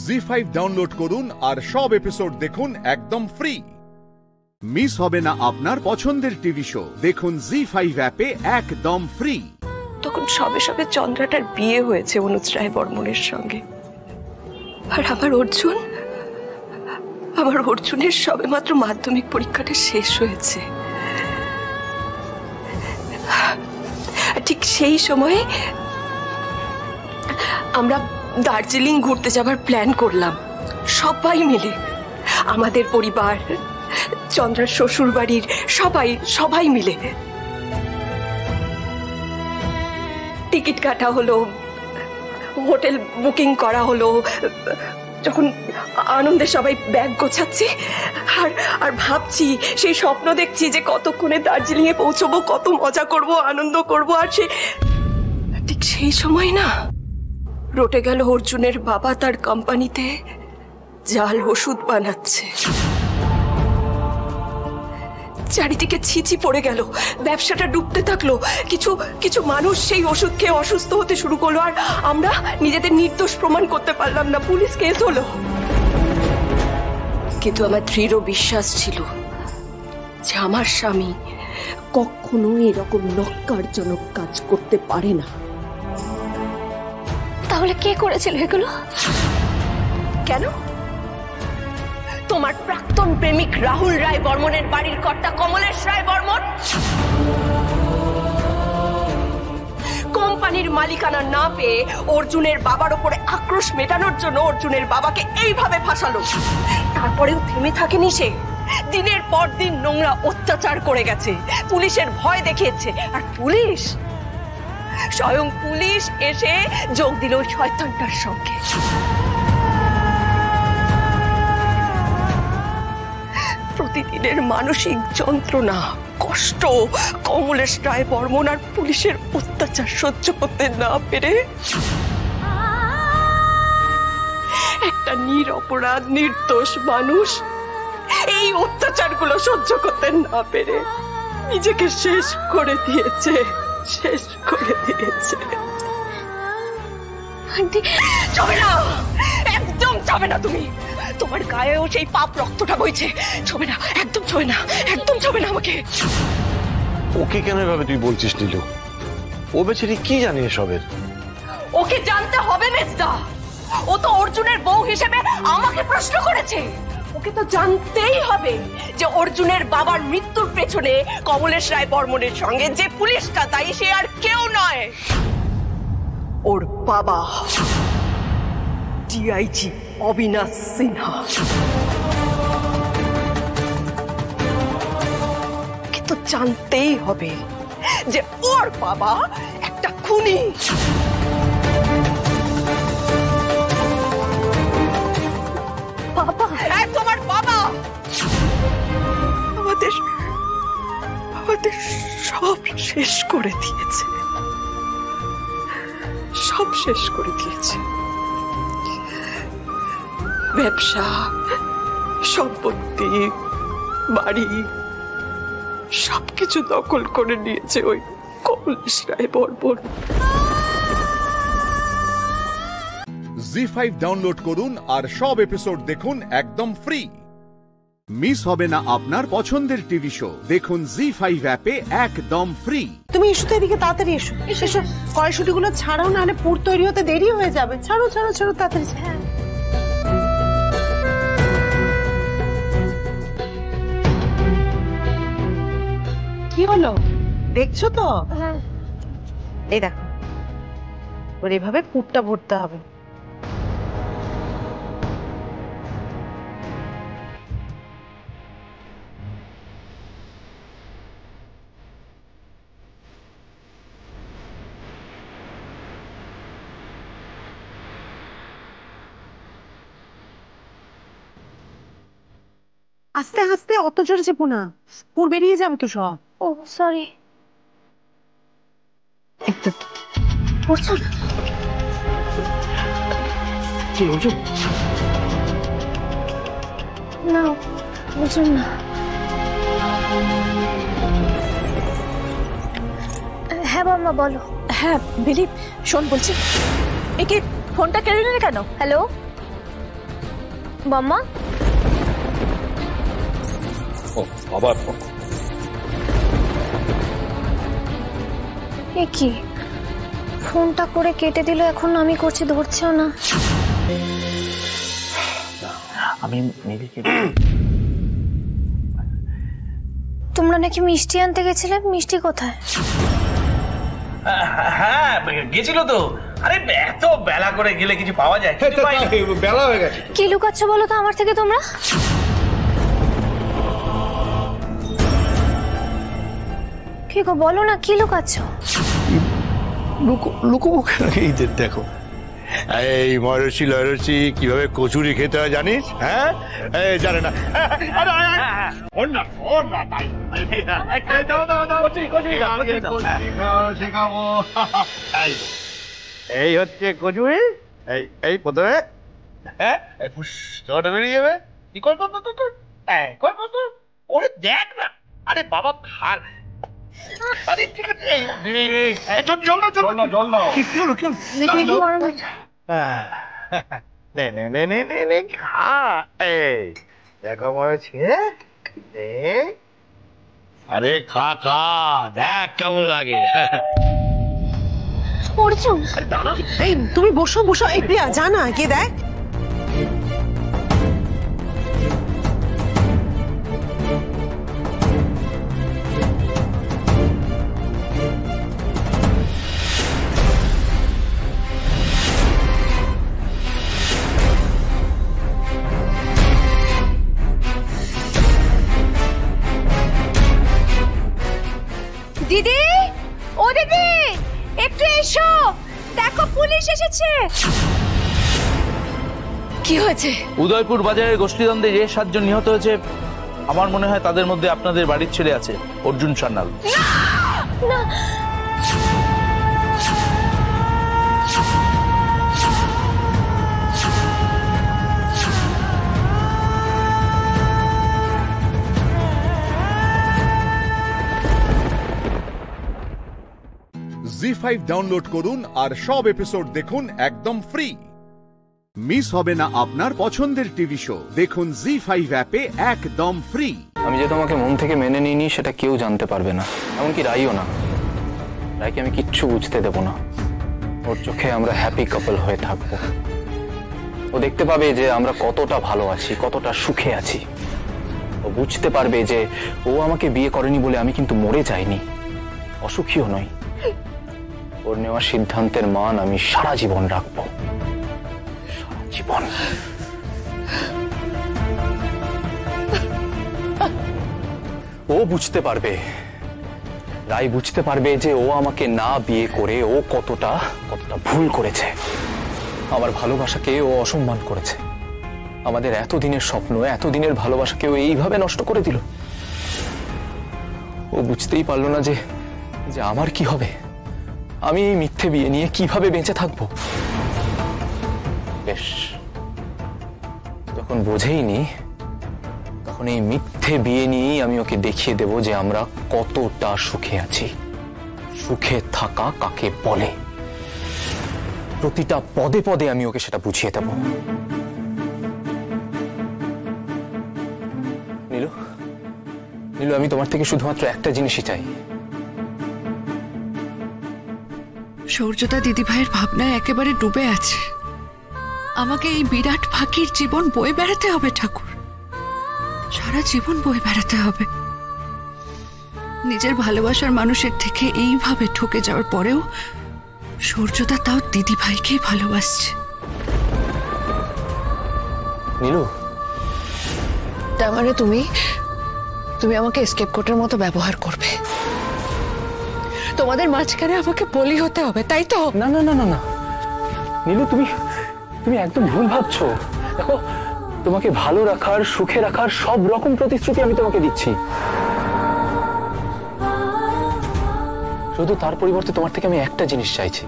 জি5 ডাউনলোড করুন আর সব এপিসোড দেখুন একদম ফ্রি। মিস হবে না আপনার পছন্দের টিভি শো, দেখুন জি5 অ্যাপে একদম ফ্রি। তখন সবে সবে চন্দ্রাটার বিয়ে হয়েছে অনুজ রায় বর্মনের সঙ্গে। আর আমার অর্জুনের সবে মাত্র মাধ্যমিক পরীক্ষাটা শেষ হয়েছে। ঠিক সেই সময়ে আমরা দার্জিলিং ঘুরতে যাবার প্ল্যান করলাম, সবাই মিলে। আমাদের পরিবার, চন্দ্রার শ্বশুর বাড়ির সবাই মিলে। টিকিট কাটা হলো, হোটেল বুকিং করা হলো। যখন আনন্দে সবাই ব্যাগ গোছাচ্ছি আর ভাবছি, সেই স্বপ্ন দেখছি যে কতক্ষণে দার্জিলিং এ পৌঁছবো, কত মজা করব, আনন্দ করব। আর ঠিক সেই সময় না, রটে গেল অর্জুনের বাবা তার কোম্পানিতে জাল ওষুধ বানাচ্ছে। চারিদিকে ছিচি পড়ে গেল, ব্যবসাটা ডুবতে থাকলো। কিছু মানুষ সেই ওষুধ খেয়ে অসুস্থ হতে শুরু করলো, আর আমরা নিজেদের নির্দোষ প্রমাণ করতে পারলাম না। পুলিশ কেস হলো। কিন্তু আমার দৃঢ় বিশ্বাস ছিল যে আমার স্বামী কখনো এরকম নক্কারজনক কাজ করতে পারে না। তাহলে কে করেছিল এগুলো? কেন? তোমার প্রাক্তন প্রেমিক রাহুল রায় বর্মনের বাড়ির কর্তা কমলেশ রায় বর্মন কোম্পানির মালিকানা না পেয়ে অর্জুনের বাবার উপরে আক্রোশ মেটানোর জন্য অর্জুনের বাবাকে এইভাবে ফাঁসালো। তারপরেও থেমে থাকেনি সে, দিনের পর দিন নোংরা অত্যাচার করে গেছে, পুলিশের ভয় দেখিয়েছে। আর পুলিশ, স্বয়ং পুলিশ এসে যোগ দিল ওই শয়তানটার সঙ্গে। প্রতিদিনের মানসিক যন্ত্রণা, কষ্ট কমলেশ রায় বর্মন আর পুলিশের অত্যাচার সহ্য করতে না পেরে একটা নিরপরাধ নির্দোষ মানুষ এই অত্যাচারগুলো সহ্য করতে না পেরে নিজেকে শেষ করে দিয়েছে, শেষ করে দিয়েছে। যাবে না, একদম যাবে না তুমি। তোমার গায়েও সেই পাপ রক্তটা বইছে। ছবে না, একদম ছবে না, একদম ছবে না আমাকে। ওকে কেন এভাবে তুই বলছিস নীলু? ও বেচারি কি জানে এসবের? ওকে জানতে হবে মেজদা। ও তো অর্জুনের বউ হিসেবে আমাকে প্রশ্ন করেছে। ওকে তো জানতেই হবে যে অর্জুনের বাবার মৃত্যুর পেছনে কমলেশ রায় বর্মনের সঙ্গে যে পুলিশটা দায়ী সে আর কেউ নয়, ওর বাবা ডিআইজি অবিনাশ সিনহা। কিন্তু জানতেই হবে যে ওর বাবা একটা খুনি। বাবা, তোমার বাবা আমাদের সব শেষ করে দিয়েছে, সব শেষ করে দিয়েছে। ব্যবসা, সম্পত্তি, বাড়ি সবকিছু দখল করে নিয়েছে ওই কমলেশ রায় বর্মন। জি5 ডাউনলোড করুন আর সব এপিসোড দেখুন একদম ফ্রি। মিস হবে না আপনার পছন্দের টিভি শো, দেখুন জি5 অ্যাপে একদম ফ্রি। তুমি এসো তো এদিকে, তাড়াতাড়ি এসো। এসো, কড়াইশুটিগুলো ছাড়াও, না হলে পুর তৈরি হতে দেরি হয়ে যাবে। ছাড়ো ছাড়ো ছাড়ো, তাড়াতাড়ি। হ্যাঁ, কি হলো দেখছো তো? এই দেখো, ওর এভাবে পুরটা ভরতে হবে। আস্তে আস্তে, অত জোরে চেপো না, পুর বেরিয়ে যাবে তো সব। ও সরি। একটু পড়ছো না? কি বলছো? না বুঝুন না। হ্যাঁ বাবা বলো। হ্যাঁ দিলীপ, শোন বলছি, একে ফোনটা কেড়ে নিলে কেন? হ্যালো মাম্মা। ও আবার ফোন। এ কি, ফোনটা করে কেটে দিল, এখন আমি করছি ধরছেও না। আমি মিলিকে, তোমরা নাকি মিষ্টি আনতে গেছিলে, মিষ্টি কোথায়? হ্যাঁ গেছিল তো। আরে এত বেলা করে গেলে কিছু পাওয়া যায়? বেলা হয়ে গেছে। কি লুকাচ্ছ বলো তো আমার থেকে তোমরা? কি গো বলো না, কি লুকাচ্ছ? লুকোবো কেন? এই দেখো, এই ময়ূরসী লয়রসী কিভাবে কচুরি খেতে হয় জানিস? হ্যাঁ, জানে না। এই হচ্ছে কচুরি। এই প্রথমে বেরিয়ে যাবে। কি কর ওরে দেখ না। আরে বাবা খাল। আরে ঠিক আছে, জল নাও। কি হলো? খা। এই দেখো ময়ূরসী, আরে খা খা, দেখ কেমন লাগে। অর্জুন, এই তুমি বসো বসো। এই প্রিয়া যা না, গিয়ে দেখ। দিদি, ও দিদি, একটু এসো, দেখো পুলিশ এসেছে। কি হয়েছে? উদয়পুর বাজারের গোষ্ঠীদ্বন্দ্বে যে 7 জন নিহত হয়েছে, আমার মনে হয় তাদের মধ্যে আপনাদের বাড়ির ছেলে আছে, অর্জুন সান্যাল। না, জি5 ডাউনলোড করুন আর সব এপিসোড দেখুন একদম ফ্রি। মিস হবে না আপনার পছন্দের টিভি শো, দেখুন জি5 অ্যাপে একদম ফ্রি। আমি যে তোমাকে মন থেকে মেনে নিইনি সেটা কেউ জানতে পারবে না, এমনকি রাইও না। রাইকে আমি কিচ্ছু বুঝতে দেব না। ওর চোখে আমরা হ্যাপি কাপল হয়ে থাকবো। ও দেখতে পাবে যে আমরা কতটা ভালো আছি, কতটা সুখে আছি। ও বুঝতে পারবে যে ও আমাকে বিয়ে করেনি বলে আমি কিন্তু মরে যাইনি, অসুখীও নই। ওর নেওয়া সিদ্ধান্তের মান আমি সারা জীবন রাখবো, সারা জীবন। ও বুঝতে পারবে, রাই বুঝতে পারবে যে ও আমাকে না বিয়ে করে ও কতটা ভুল করেছে। আমার ভালোবাসাকে ও অসম্মান করেছে। আমাদের এতদিনের স্বপ্ন, এতদিনের ভালোবাসাকে ও এইভাবে নষ্ট করে দিল। ও বুঝতেই পারলো না যে আমার কি হবে, আমি এই মিথ্যে বিয়ে নিয়ে কিভাবে বেঁচে থাকবো। বেশ, যখন বোঝেইনি তখন এই মিথ্যে বিয়ে নিয়েই আমি ওকে দেখিয়ে দেব যে আমরা কতটা সুখে আছি। সুখে থাকা কাকে বলে, প্রতিটা পদে পদে আমি ওকে সেটা বুঝিয়ে দেব। নীলু, নীলু, আমি তোমার থেকে শুধুমাত্র একটা জিনিসই চাই। সূর্যদা দিদিভাইয়ের ভাবনায় একেবারে ডুবে আছে। আমাকে এই বিরাট ফাঁকির জীবন বয়ে বেড়াতে হবে ঠাকুর, সারা জীবন বয়ে বেড়াতে হবে। নিজের ভালোবাসার মানুষের থেকে এইভাবে ঠকে যাওয়ার পরেও সূর্যদা তাও দিদিভাইকেই ভালোবাসছে। নীলু, তার মানে তুমি আমাকে এসকেপ কোটের মতো ব্যবহার করবে? তোমাদের মাঝখানে আমাকে বলি হতে হবে, তাই তো? না না না না না নীলু, তুমি একদম ভুল ভাবছো। দেখো, তোমাকে ভালো রাখার, সুখে রাখার সব রকম প্রতিশ্রুতি আমি তোমাকে দিচ্ছি। শুধু তার পরিবর্তে তোমার থেকে আমি একটা জিনিস চাইছি।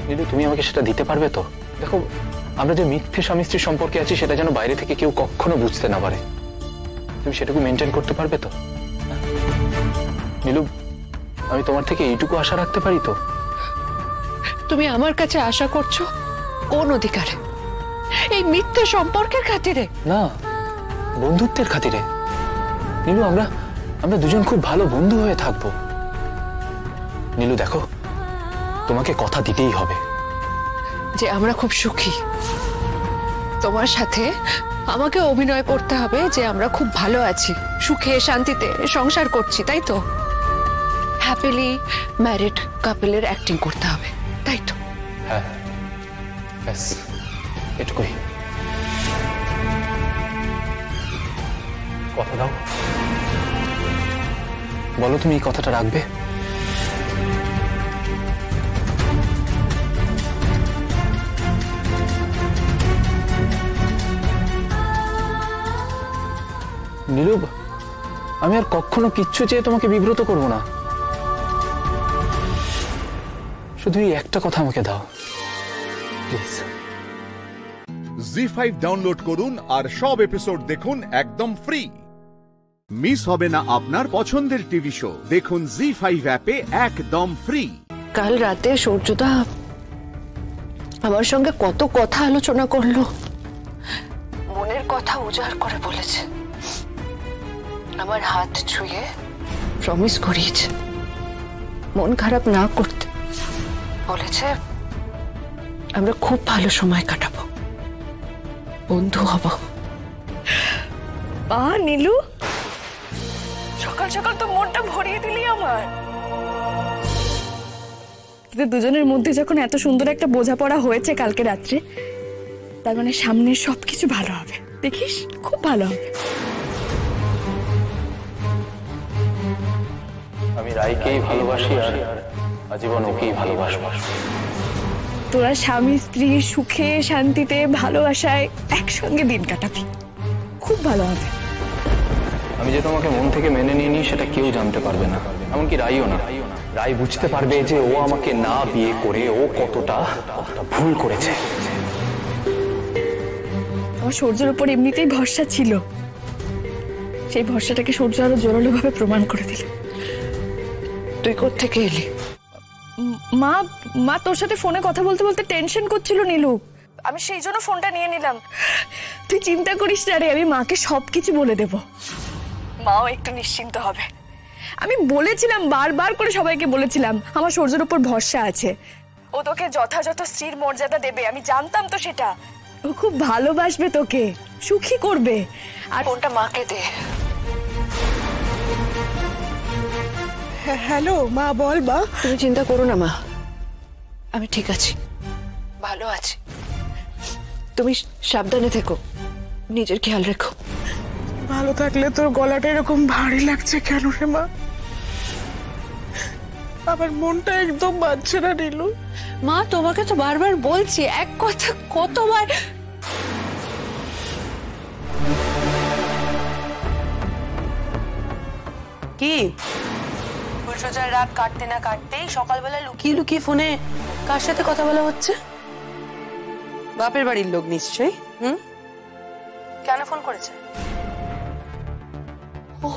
নীলু, তুমি আমাকে সেটা দিতে পারবে তো? দেখো, আমরা যে মিথ্যে স্বামী স্ত্রীর সম্পর্কে আছি সেটা যেন বাইরে থেকে কেউ কখনো বুঝতে না পারে। তুমি সেটুকু মেনটেন করতে পারবে তো? নীলু, আমি তোমার থেকে এইটুকু আশা রাখতে পারি তো? তুমি আমার কাছে আশা করছো কোন অধিকারে? এই মিথ্যে সম্পর্কের খাতিরে? না, বন্ধুত্বের খাতিরে। নীলু, আমরা দুজন খুব ভালো বন্ধু হয়ে থাকবো। নীলু দেখো, তোমাকে কথা দিতেই হবে যে আমরা খুব সুখী। তোমার সাথে আমাকে অভিনয় করতে হবে যে আমরা খুব ভালো আছি, সুখে শান্তিতে সংসার করছি, তাই তো? হ্যাপিলি ম্যারিড কাপলের অ্যাক্টিং করতে হবে, তাই তো? হ্যাঁ, ব্যাস এটুকুই। কথা দাও, বলো তুমি এই কথাটা রাখবে? নীলু, আমি আর কখনো কিচ্ছু চেয়ে তোমাকে বিব্রত করব না। শুধু এই একটা কথা আমাকে দাও, প্লিজ। জি5 ডাউনলোড করুন আর সব এপিসোড দেখুন একদম ফ্রি। মিস হবে না আপনার পছন্দের টিভি শো, দেখুন জি5 অ্যাপে একদম ফ্রি। কাল রাতে সূর্যদা আমার সঙ্গে কত কথা আলোচনা করলো, মনের কথা উজাড় করে বলেছে। আমার হাত ছুঁয়ে প্রমিস করিয়েছে মন খারাপ না করতে, বলেছে আমরা খুব ভালো সময় কাটাবো, বন্ধু হব। বা নীলু, সকাল সকাল তো মনটা ভরিয়ে দিলি আমার। কিন্তু দুজনের মধ্যে যখন এত সুন্দর একটা বোঝাপড়া হয়েছে কালকে রাত্রে, তার মানে সামনে সবকিছু ভালো হবে, দেখিস খুব ভালো হবে। আমি রাইকেই ভালোবাসি আর আজীবন ওকেই ভালোবাসবো। তোরা স্বামী স্ত্রী সুখে শান্তিতে ভালোবাসায় একসঙ্গে দিন কাটাবি, খুব ভালো হবে। আমি যে তোমাকে মন থেকে মেনে নিইনি সেটা কেউ জানতে পারবে না, এমনকি রাইও না। রাই বুঝতে পারবে যে ও আমাকে না বিয়ে করে ও কতটা ভুল করেছে। আমার সূর্যের উপর এমনিতেই ভরসা ছিল, সেই ভরসাটাকে সূর্য আরো জোরালো ভাবে প্রমাণ করে দিল। তুই কোত্থেকে এলি? মা মা তোর সাথে ফোনে কথা বলতে বলতে টেনশন করছিল নীলু, আমি সেই জন্য ফোনটা নিয়ে নিলাম। তুই চিন্তা করিস না রে, আমি মাকে সবকিছু বলে দেব, মাও একটু নিশ্চিন্ত হবে। আমি বলেছিলাম, বারবার করে সবাইকে বলেছিলাম আমার সূর্যের উপর ভরসা আছে, ও তোকে যথাযথ স্ত্রীর মর্যাদা দেবে, আমি জানতাম তো সেটা। ও খুব ভালোবাসবে তোকে, সুখী করবে। আর ফোনটা মাকে দে। হ্যালো মা, বল মা। তুমি চিন্তা করো না মা, আমি ঠিক আছি, ভালো আছি। তুমি সাবধানে থেকো, নিজের খেয়াল রেখো। ভালো থাকলে তোর গলাটা এরকম ভারী লাগছে কেন রে মা? আমার মনটা একদম বাজছে না নীলু। মা তোমাকে তো বারবার বলছি, এক কথা কতবার। কি ফুলসজ্জার রাত কাটতে না কাটতেই সকালবেলা লুকিয়ে লুকিয়ে ফোনে কার সাথে কথা বলা হচ্ছে? বাপের বাড়ির লোক নিশ্চয়ই। কেন ফোন করেছে? ও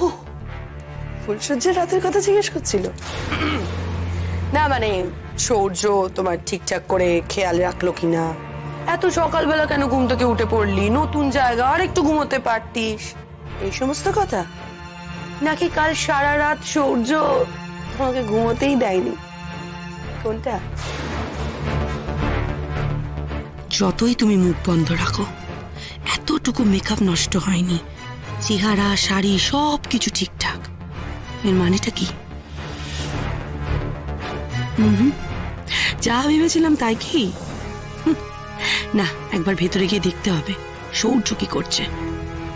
ফুলসজ্জার রাতের কথা জিজ্ঞেস করছিল। না মানে সৌর্য তোমার ঠিকঠাক করে খেয়াল রাখলো কিনা, এত সকালবেলা কেন ঘুম থেকে উঠে পড়লি, নতুন জায়গা আর একটু ঘুমোতে পারতিস, এই সমস্ত কথা। নাকি কাল সারা রাত সৌর্য তোমাকে ঘুমোতেই দেয়নি? কোনটা? যতই তুমি মুখ বন্ধ রাখো, এতটুকু মেকআপ নষ্ট হয়নি, চেহারা শাড়ি সব কিছু ঠিকঠাক। এর মানেটা কি? যা ভেবেছিলাম তাই কি? না, একবার ভেতরে গিয়ে দেখতে হবে সৌর্য কি করছে,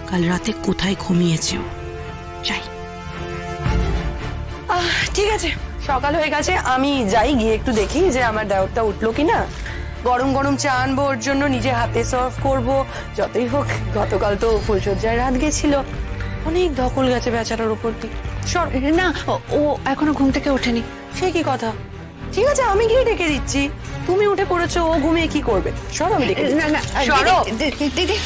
কাল রাতে কোথায় ঘুমিয়েছে ও। যাই। ঠিক আছে, সকাল হয়ে গেছে, আমি যাই, গিয়ে একটু দেখি যে আমার দেওরটা উঠলো কিনা। গরম গরম চা আনবো ওর জন্য, নিজে হাতে সার্ভ করবো। যতই হোক গতকাল তো ফুলসজ্জার রাত গেছিল, অনেক ধকল গেছে বেচারার উপর দিয়ে। না, ও এখনো ঘুম থেকে ওঠেনি। সে কি কথা? ঠিক আছে, আমি গিয়ে ডেকে দিচ্ছি। তুমি উঠে পড়েছো, ও ঘুমিয়ে কি করবে? সরো, আমি ডেকে দিচ্ছি। না সরো। দিদি,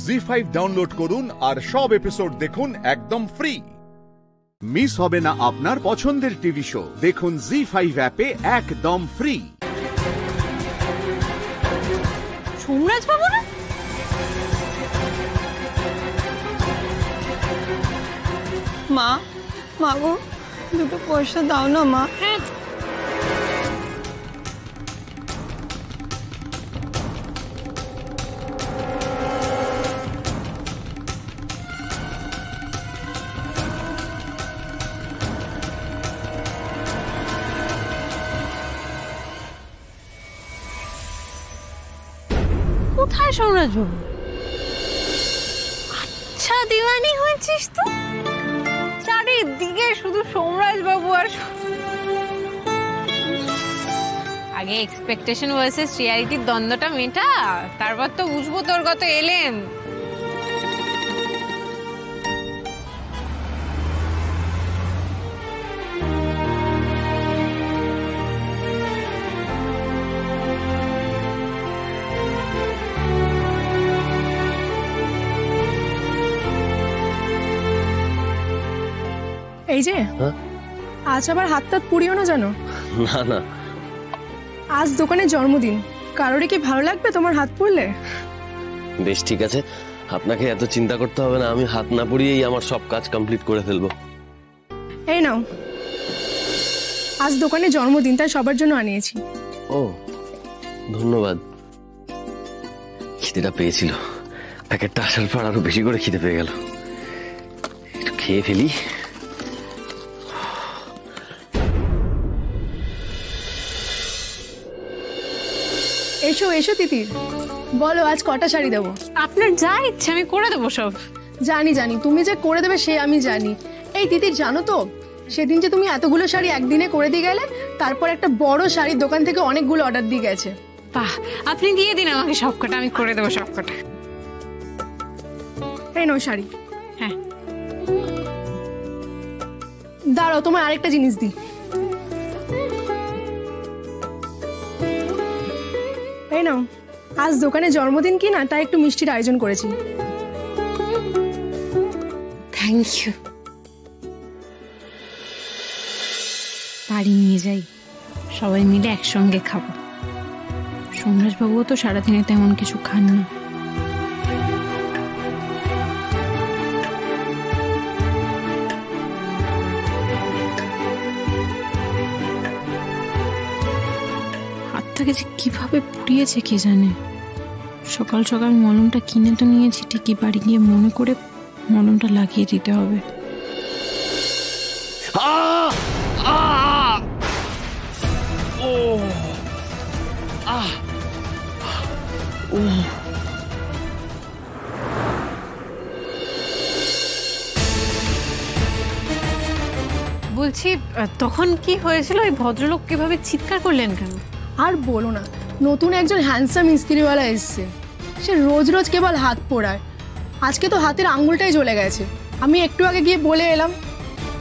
জি5 ডাউনলোড করুন আর সব এপিসোড দেখুন একদম ফ্রি। মিস হবে না আপনার পছন্দের টিভি শো, দেখুন জি5 অ্যাপে একদম ফ্রি। সোমরাজ বাবু না? মা, মা গো, দুটো পয়সা দাও না মা। কোথায় সোমরাজ বাবু? আচ্ছা দিওয়ানি হয়েছিস তো, চারিদিকে শুধু সোমরাজ বাবু আর আগে এক্সপেকটেশন ভার্সেস রিয়ালিটির দ্বন্দ্বটা মেটা, তারপর তো বুঝবো তোর কত এলেম। এই যে আজ আবার হাত টাত পুড়িও না জানো। না না, আজ দোকানে জন্মদিন, কারোরই কি ভালো লাগবে তোমার হাত পুড়লে? বেশ ঠিক আছে, আপনাকে এত চিন্তা করতে হবে না, আমি হাত না পড়িয়েই আমার সব কাজ কমপ্লিট করে ফেলবো। এই নাও, আজ দোকানে জন্মদিন, তাই সবার জন্য আনিয়েছি। ও ধন্যবাদ। খিদেটা পেয়েছিল, প্যাকেটটা আসার পর আরো বেশি করে খিদে পেয়ে গেল, একটু খেয়ে ফেলি। এসো এসো তিতির, বলো আজ কটা শাড়ি দেবো? আপনার যা ইচ্ছে আমি করে দেবো সব। জানি জানি, তুমি যে করে দেবে সে আমি জানি। এই তিতির, জানো তো সেদিন যে তুমি এতগুলো শাড়ি একদিনে করে দিয়ে গেলে, তারপর একটা বড় শাড়ির দোকান থেকে অনেকগুলো অর্ডার দিয়ে গেছে। বাহ, আপনি দিয়ে দিন আমাকে সবকটা, আমি করে দেবো সবকটা। এই নাও শাড়ি। হ্যাঁ দাঁড়াও, তোমার আরেকটা জিনিস দিই। এই নাও, আজ দোকানে জন্মদিন কি না, তাই একটু মিষ্টির আয়োজন করেছি। Thank you. বাড়ি নিয়ে যাই, সবাই মিলে একসঙ্গে খাবো। সোমরাজবাবুও তো সারাদিনে তেমন কিছু খান না। হাতটাকে যে কিভাবে পুড়িয়েছে কে জানে। সকাল সকাল মলমটা কিনে তো নিয়েছি ঠিকই, বাড়ি গিয়ে মনে করে মলমটা লাগিয়ে দিতে হবে। বলছি তখন কি হয়েছিল? ওই ভদ্রলোক কিভাবে চিৎকার করলেন কেন? আর বলো না, নতুন একজন হ্যান্ডসাম ইস্ত্রিওয়ালা এসছে। সে রোজ রোজ কেবল হাত পোড়ায়, আজকে তো হাতের আঙুলটাই জ্বলে গেছে। আমি একটু আগে গিয়ে বলে এলাম,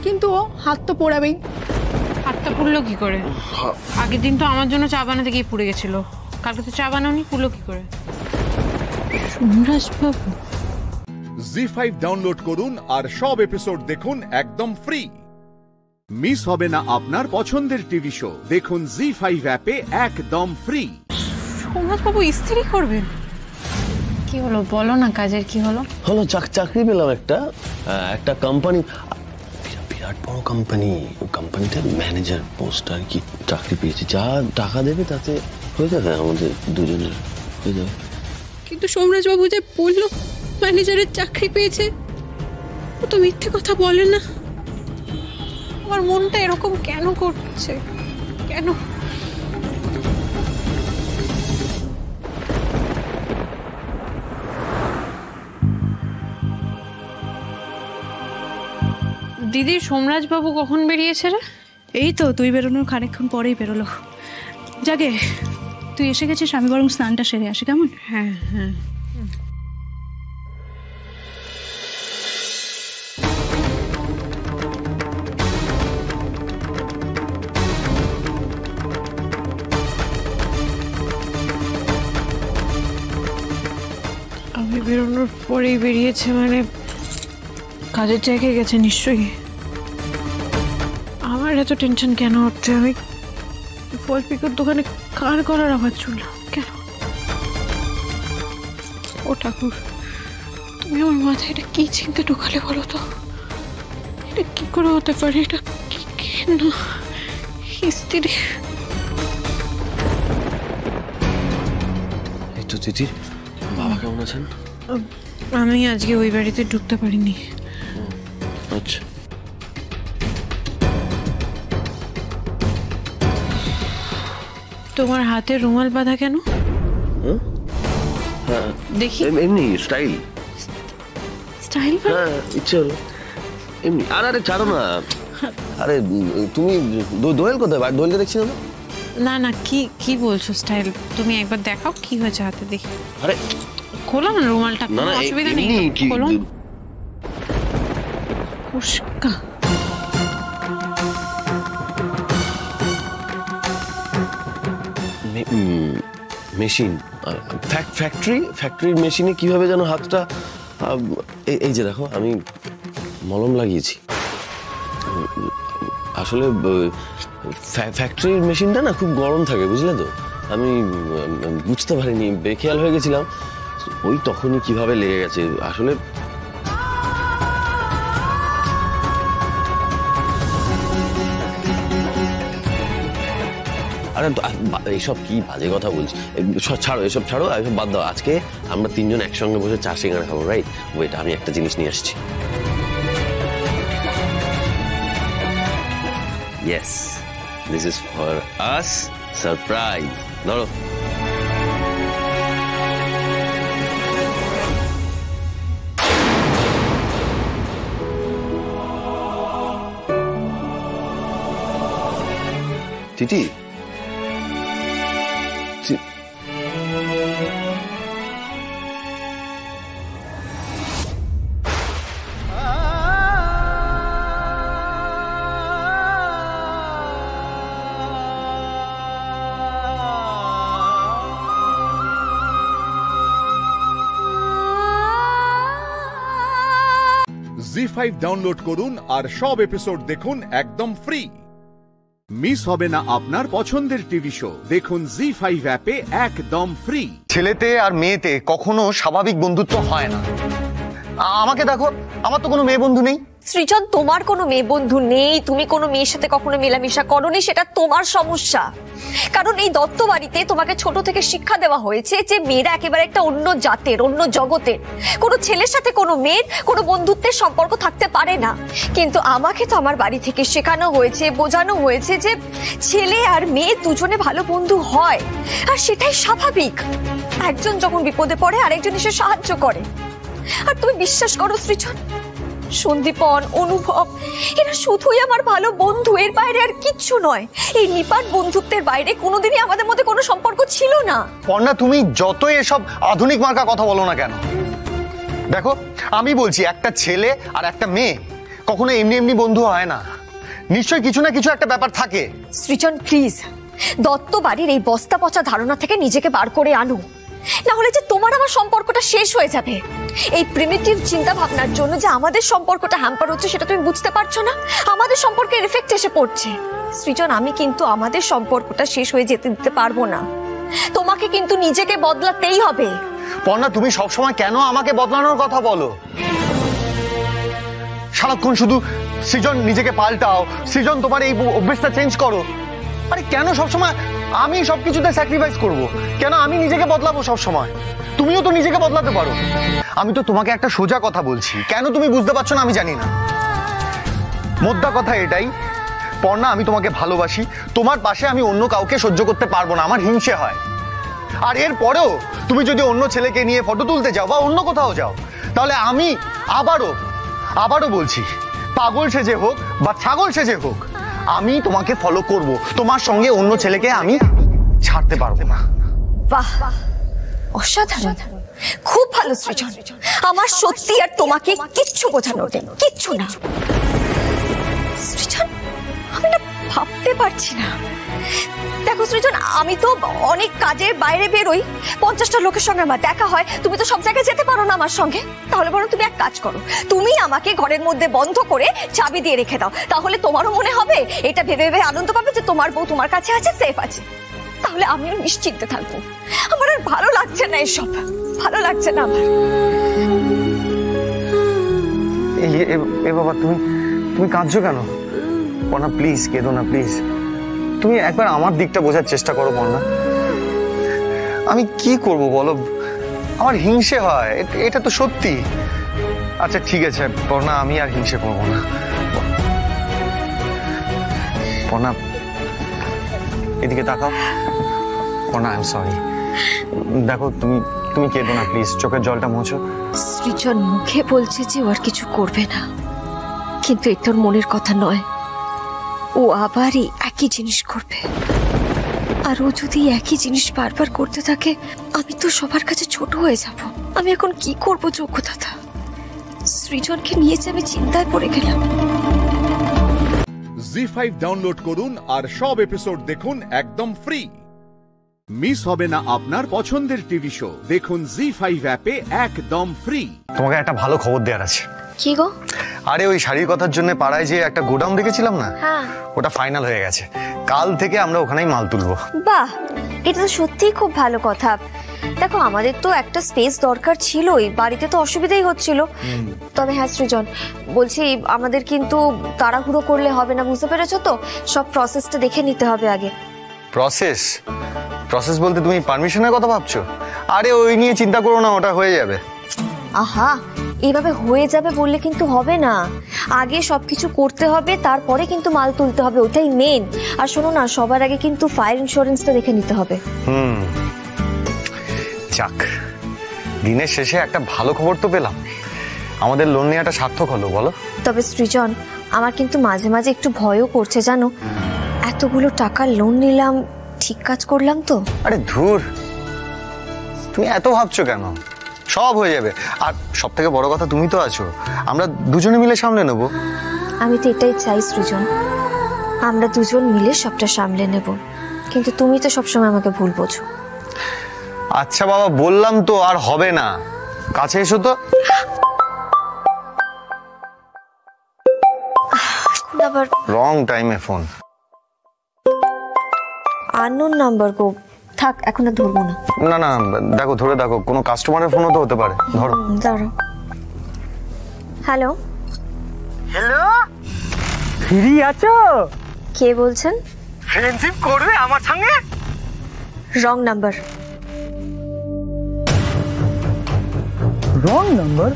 কিন্তু ও হাত তো পোড়াবেই। হাতটা পুড়লো কি করে? আগের দিন তো আমার জন্য চা বানাতে গিয়ে পুড়ে গেছিল, কালকে তো চা বানাওনি, পুড়লো কি করে? সোমরাজবাবু। জি5 ডাউনলোড করুন আর সব এপিসোড দেখুন একদম ফ্রি। মিস হবে না আপনার পছন্দের টিভি শো, দেখুন জি5 অ্যাপে একদম ফ্রি। সোমরাজবাবু ইস্ত্রি করবেন? কি হলো বলো না, কাজের কি হলো? হলো চাকরি পেলাম একটা কোম্পানি, বিরাট বড় কোম্পানি। কোম্পানিতে ম্যানেজার পোস্ট আর কি চাকরি পেয়েছি। যা টাকা দেবে তাতে হয়ে যাবে, আমাদের দুজনের হয়ে যাবে। কিন্তু সোমরাজবাবু যে বললো ম্যানেজারের চাকরি পেয়েছে, ও তো মিথ্যে কথা বলে না। আমার মনটা এরকম কেন করছে, কেন? দিদি, সোমরাজবাবু কখন বেরিয়েছে রে? এই তো তুই বেরোনোর খানিকক্ষণ পরেই বেরোলো। যাকে তুই এসে গেছিস, আমি বরং স্নানটা সেরে আসি, কেমন? হ্যাঁ হ্যাঁ। আমি বেরোনোর পরেই বেরিয়েছে মানে কাজের জায়গায় গেছে নিশ্চয়ই। আমার এত টেনশন কেন হচ্ছে? আমি ফল পিকোর দোকানে কার গলার আওয়াজ শুনলাম কেন? ও ঠাকুর, তুমি আমার মাথায় এটা কি চিন্তা ঢোকালে বলো তো? এটা কি করে হতে পারে? এটা কি না হিস্ট্রি? এই তো তিতির, বাবা কেমন আছেন? আমি আজকে ওই বাড়িতে ঢুকতে পারিনি। আচ্ছা, তোমার হাতে রুমাল বাঁধা কেন? দেখি। এমনি স্টাইল। স্টাইল? হ্যাঁ, ইচ্ছে হলো এমনি। আরে ছাড়ো না। আরে তুমি দোয়েল কোথায়? দোয়েলকে দেখছি না। না না, কি বলছো স্টাইল? তুমি একবার দেখাও কি হয়েছে হাতে, দেখি। আরে খোলো না রুমালটা, কোনো অসুবিধা নেই, খোলো। কুশকা। মেশিন, ফ্যাক্টরির মেশিনে কিভাবে যেন হাতটা, এই যে দেখো আমি মলম লাগিয়েছি। আসলে ফ্যাক্টরির মেশিনটা না খুব গরম থাকে, বুঝলে তো। আমি বুঝতে পারিনি, বেখেয়াল হয়ে গেছিলাম। ওই তখনই কিভাবে লেগে গেছে আসলে। আরে এইসব কি বাজে কথা বলছি, ছাড়ো এসব ছাড়ো, এসব বাদ দাও। আজকে আমরা তিনজন একসঙ্গে বসে চা সিঙ্গারা খাবো, রাইট? ওয়েট, আমি একটা জিনিস নিয়ে আসছি। Yes, this is for us, surprise. ধরো। চিঠি? জি5 ডাউনলোড করুন আর সব এপিসোড দেখুন একদম ফ্রি। মিস হবে না আপনার পছন্দের টিভি শো, দেখুন জি5 অ্যাপে একদম ফ্রি। ছেলেতে আর মেয়েতে কখনো স্বাভাবিক বন্ধুত্ব হয় না। আমাকে দেখো, আমার তো কোনো মেয়ে বন্ধু নেই। সৃজন, তোমার কোনো মেয়ে বন্ধু নেই, তুমি কোনো মেয়ের সাথে কখনো মেলামেশা করোনি, সেটা তোমার সমস্যা। কারণ এই দত্ত বাড়িতে তোমাকে ছোট থেকে শিক্ষা দেওয়া হয়েছে যে মেয়েরা একেবারে একটা অন্য জাতের, অন্য জগতের। কোনো ছেলের সাথে কোনো মেয়ের কোনো বন্ধুত্বের সম্পর্ক থাকতে পারে না। কিন্তু আমাকে তো আমার বাড়ি থেকে শেখানো হয়েছে, বোঝানো হয়েছে যে ছেলে আর মেয়ে দুজনে ভালো বন্ধু হয়, আর সেটাই স্বাভাবিক। একজন যখন বিপদে পড়ে আরেকজন এসে সাহায্য করে। আর তুমি বিশ্বাস করো সৃজন, সন্দীপন, অনুভব এরা শুধুই আমার ভালো বন্ধু, এর বাইরে আর কিচ্ছু নয়। এই নিপাট বন্ধুত্বের বাইরে কোনোদিনই আমাদের মধ্যে কোনো সম্পর্ক ছিল না। পর্ণা, তুমি যতই এসব আধুনিক মার্কা কথা বলো না কেন, দেখো আমি বলছি একটা ছেলে আর একটা মেয়ে কখনো এমনি এমনি বন্ধু হয় না। নিশ্চয়ই কিছু না কিছু একটা ব্যাপার থাকে। সৃজন প্লিজ, দত্ত বাড়ির এই বস্তা পচা ধারণা থেকে নিজেকে বার করে আনো, না হলে যে তোমার আমার সম্পর্কটা শেষ হয়ে যাবে। এই প্রিমিটিভ চিন্তা ভাবনার জন্য যে আমাদের সম্পর্কটা হ্যাম্পার হচ্ছে সেটা তুমি বুঝতে পারছো না। আমাদের সম্পর্কের এফেক্ট এসে পড়ছে। সৃজন, আমি কিন্তু আমাদের সম্পর্কটা শেষ হয়ে যেতে দিতে পারবো না। তোমাকে কিন্তু নিজেকে বদলাতেই হবে। পর্ণা, তুমি সবসময় কেন আমাকে বদলানোর কথা বলো? সারাক্ষণ শুধু সৃজন নিজেকে পাল্টাও, সৃজন তোমার এই অভ্যেসটা চেঞ্জ করো। আরে কেন সবসময় আমি সবকিছুতে স্যাক্রিফাইস করব? কেন আমি নিজেকে বদলাবো সবসময়? তুমিও তো নিজেকে বদলাতে পারো। আমি তো তোমাকে একটা সোজা কথা বলছি, কেন তুমি বুঝতে পারছো না আমি জানি না। মোদ্দা কথা এটাই পর্ণা, আমি তোমাকে ভালোবাসি, তোমার পাশে আমি অন্য কাউকে সহ্য করতে পারবো না, আমার হিংসে হয়। আর এর পরেও তুমি যদি অন্য ছেলেকে নিয়ে ফটো তুলতে যাও বা অন্য কোথাও যাও, তাহলে আমি আবারও বলছি, পাগল সেজে হোক বা ছাগল সেজে হোক, আমি তোমাকে ফলো করব। তোমার সঙ্গে অন্য ছেলেকে আমি ছাড়তে পারবো না। বাহ, অসাধারণ, খুব ভালো সৃজন। আমার সত্যি আর তোমাকে কিচ্ছু বোঝানোর নেই, কিচ্ছু না। সৃজন, আমি না ভাবতে পারছি না। দেখো সৃজন, আমি তো অনেক কাজের বাইরে বেরোই, 50টা লোকের সঙ্গে আমার দেখা হয়। তুমি তো সব জায়গায় যেতে পারো না আমার সঙ্গে। তাহলে বরং তুমি এক কাজ করো, তুমি আমাকে ঘরের মধ্যে বন্ধ করে চাবি দিয়ে রেখে দাও। তাহলে তোমারও মনে হবে, এটা ভেবে ভেবে আনন্দ পাবে যে তোমার বউ তোমার কাছে আছে, সেফ আছে। তাহলে আমিও নিশ্চিন্তে থাকবো। আমার আর ভালো লাগছে না, এসব ভালো লাগছে না আমার। এ বাবা, তুমি কাঁদছো কেন? পর্ণা প্লিজ কেঁদো না, প্লিজ। তুমি একবার আমার দিকটা বোঝার চেষ্টা করো পর্ণা। আমি কি করব বলো, আমার হিংসে হয়, এটা তো সত্যি। আচ্ছা ঠিক আছে পর্ণা, আমি আর হিংসে করবো না। পর্ণা এদিকে তাকাও। Parna I am sorry. দেখো তুমি কেঁদো না প্লিজ, চোখের জলটা মোছো। সৃজন মুখে বলছে যে ও আর কিছু করবে না, কিন্তু এ তোর মনের কথা নয়। ও আবার এই একই জিনিস করবে, আর ও যদি একই জিনিস বারবার করতে থাকে, আমি তো সবার কাছে ছোট হয়ে যাব। আমি এখন কি করব যোগ্যতা? সৃজনকে নিয়ে যে আমি চিন্তায় পড়ে গেলাম। জি5 ডাউনলোড করুন আর সব এপিসোড দেখুন একদম ফ্রি। মিস হবে না আপনার পছন্দের টিভি শো, দেখুন জি5 অ্যাপে একদম ফ্রি। তোমাকে একটা ভালো খবর দেওয়ার আছে। কি গো? আরে ওই শাড়ির কথার জন্য পাড়ায় যে একটা গোডাউন দেখেছিলাম না, হ্যাঁ, ওটা ফাইনাল হয়ে গেছে। কাল থেকে আমরা ওখানেই মাল তুলবো। বাহ, এটা তো সত্যিই খুব ভালো কথা। দেখো আমাদের তো একটা স্পেস দরকার ছিলই, বাড়িতে তো অসুবিধাই হচ্ছিল। তবে হ্যাঁ সৃজন, বলছি আমাদের কিন্তু তাড়াহুড়ো করলে হবে না, বুঝতে পেরেছো তো? সব প্রসেসটা দেখে নিতে হবে আগে। প্রসেস প্রসেস বলতে তুমি পারমিশনের কথা ভাবছো? আরে ওই নিয়ে চিন্তা করো না, ওটা হয়ে যাবে। আহা, এইভাবে হয়ে যাবে বললে কিন্তু হবে না, আগে সবকিছু করতে হবে, তারপরে কিন্তু মাল তুলতে হবে, ওটাই মেন। আর শোনো না, সবার আগে কিন্তু ফায়ার ইন্স্যুরেন্সটা দেখে নিতে হবে। যাক, দিনের শেষে একটা ভালো খবর তো পেলাম, আমাদের লোন নেওয়াটা সার্থক হলো, বলো? তবে সৃজন, আমার কিন্তু মাঝে মাঝে একটু ভয়ও করছে জানো, এতগুলো টাকা লোন নিলাম, ঠিক কাজ করলাম তো? আরে ধুর, তুমি এত ভাবছো কেন? সব হয়ে যাবে। আর সব থেকে বড় কথা, তুমি তো আছো, আমরা দুজনে মিলে সামলে নেব। আমি তো এটাই চাই সৃজন, আমরা দুজন মিলে সবটা সামলে নেব, কিন্তু তুমি তো সবসময় আমাকে ভুল বোঝো। আচ্ছা বাবা, বললাম তো আর হবে না, কাছে এসো তো। আবার রং টাইমে ফোন। আননোন নাম্বার গো, থাক এখন আর ধরবো না। না না, দেখো ধরে দেখো, কোনো কাস্টমারের ফোনও তো হতে পারে, ধরো। দাঁড়াও। হ্যালো হ্যালো, ফ্রি আছো? কে বলছেন? ফ্রেন্ডশিপ করবে আমার সঙ্গে? Wrong number. Wrong number?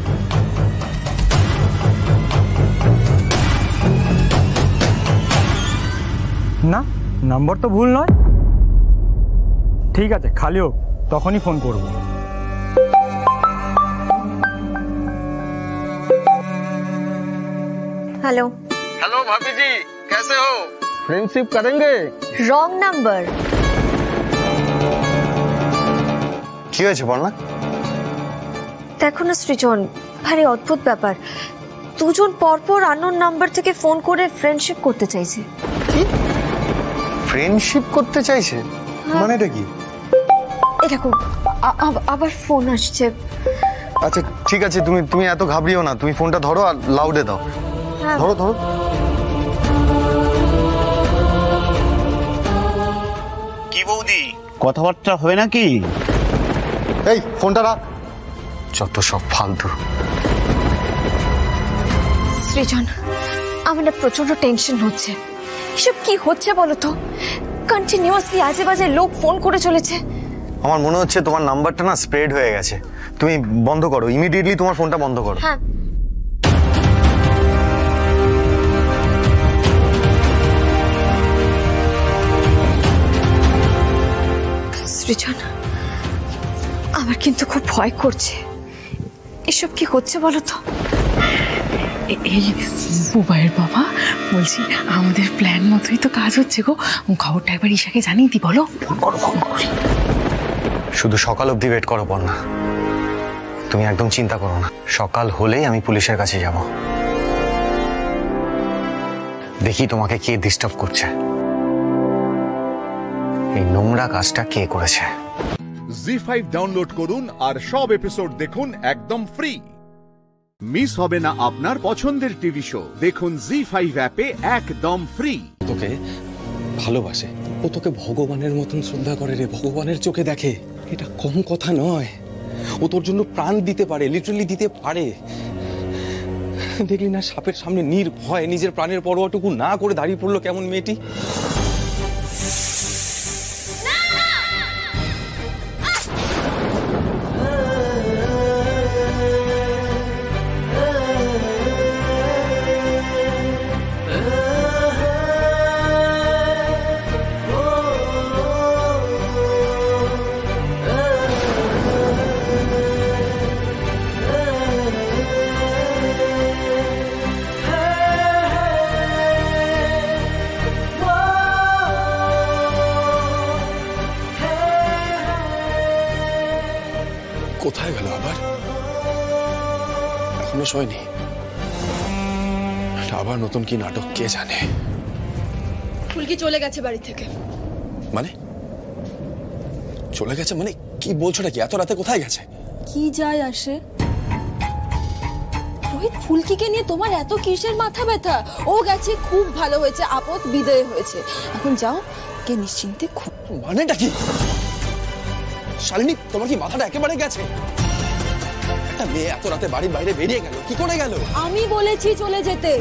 না, নাম্বার তো ভুল নয়। ঠিক আছে, খালি হোক তখনই ফোন করব। हेलो हेलो भाभी जी, कैसे हो? फ्रेंडशिप करेंगे? Wrong number. কি হয়েছে বল না? দেখো না সৃজন, ভারী অদ্ভুত ব্যাপার, দুজন পরপর আননোন নাম্বার থেকে ফোন করে ফ্রেন্ডশিপ করতে চাইছে। কি ফ্রেন্ডশিপ করতে চাইছে? মানেটা কি? এই দেখো আবার ফোন আসছে। আচ্ছা ঠিক আছে, তুমি এত ঘাবড়িও না, তুমি ফোনটা ধরো আর লাউডে দাও। ধরো ধরো। কি বৌদি, কথাবার্তা হয় নাকি? এই ফোনটা রাখ, যত সব ফালতু। সৃজন, আমার না প্রচন্ড টেনশন হচ্ছে, এসব কি হচ্ছে বলো তো? কন্টিনিউয়াসলি আজে বাজে লোক ফোন করে চলেছে। আমার মনে হচ্ছে তোমার নাম্বারটা না স্প্রেড হয়ে গেছে, তুমি বন্ধ করো, ইমিডিয়েটলি তোমার ফোনটা বন্ধ করো। হ্যাঁ। সৃজন, আমার কিন্তু খুব ভয় করছে, এসব কি হচ্ছে বলো তো? এই বুবাইয়ের বাবা, বলছি আমাদের প্ল্যান মতোই তো কাজ হচ্ছে গো, খবরটা একবার ঈশাকে জানিয়ে দি, বলো। ফোন করো ফোন করো। শুধু সকাল অবধি ওয়েট করো পর্ণা, তুমি একদম চিন্তা করো না, সকাল হলেই আমি পুলিশের কাছে যাব, দেখি তোমাকে কে ডিস্টার্ব করছে, এই নোংরা কাজটা কে করেছে। জি5 ডাউনলোড করুন আর সব এপিসোড দেখুন একদম ফ্রি। মিস হবে না আপনার পছন্দের টিভি শো, দেখুন জি5 অ্যাপে একদম ফ্রি। তোকে ভালোবাসে, ও তোকে ভগবানের মতন শ্রদ্ধা করে রে, ভগবানের চোখে দেখে, এটা কম কথা নয়। ও তোর জন্য প্রাণ দিতে পারে, লিটারালি দিতে পারে। দেখলি না সাপের সামনে নির্ভয় নিজের প্রাণের পরোয়াটুকু না করে দাঁড়িয়ে পড়লো কেমন মেয়েটি। কোথায় গেল আবার? এখনো শোয়নি, আবার নতুন কি নাটক কে জানে। ফুলকি চলে গেছে বাড়ি থেকে। মানে চলে গেছে মানে কি বলছো নাকি? এত রাতে কোথায় গেছে? কি যায় আসে? রোহিত, ফুলকিকে নিয়ে তোমার এত কিসের মাথা ব্যথা? ও গেছে, খুব ভালো হয়েছে, আপদ বিদায় হয়েছে, এখন যাও কে নিশ্চিন্তে। মানেটা কি? শালিনী, তোমার কি মাথাটা একেবারে গেছে? একটা মেয়ে এত রাতে বাড়ির বাইরে বেরিয়ে গেল, কি করে গেল? আমি বলেছি চলে যেতে।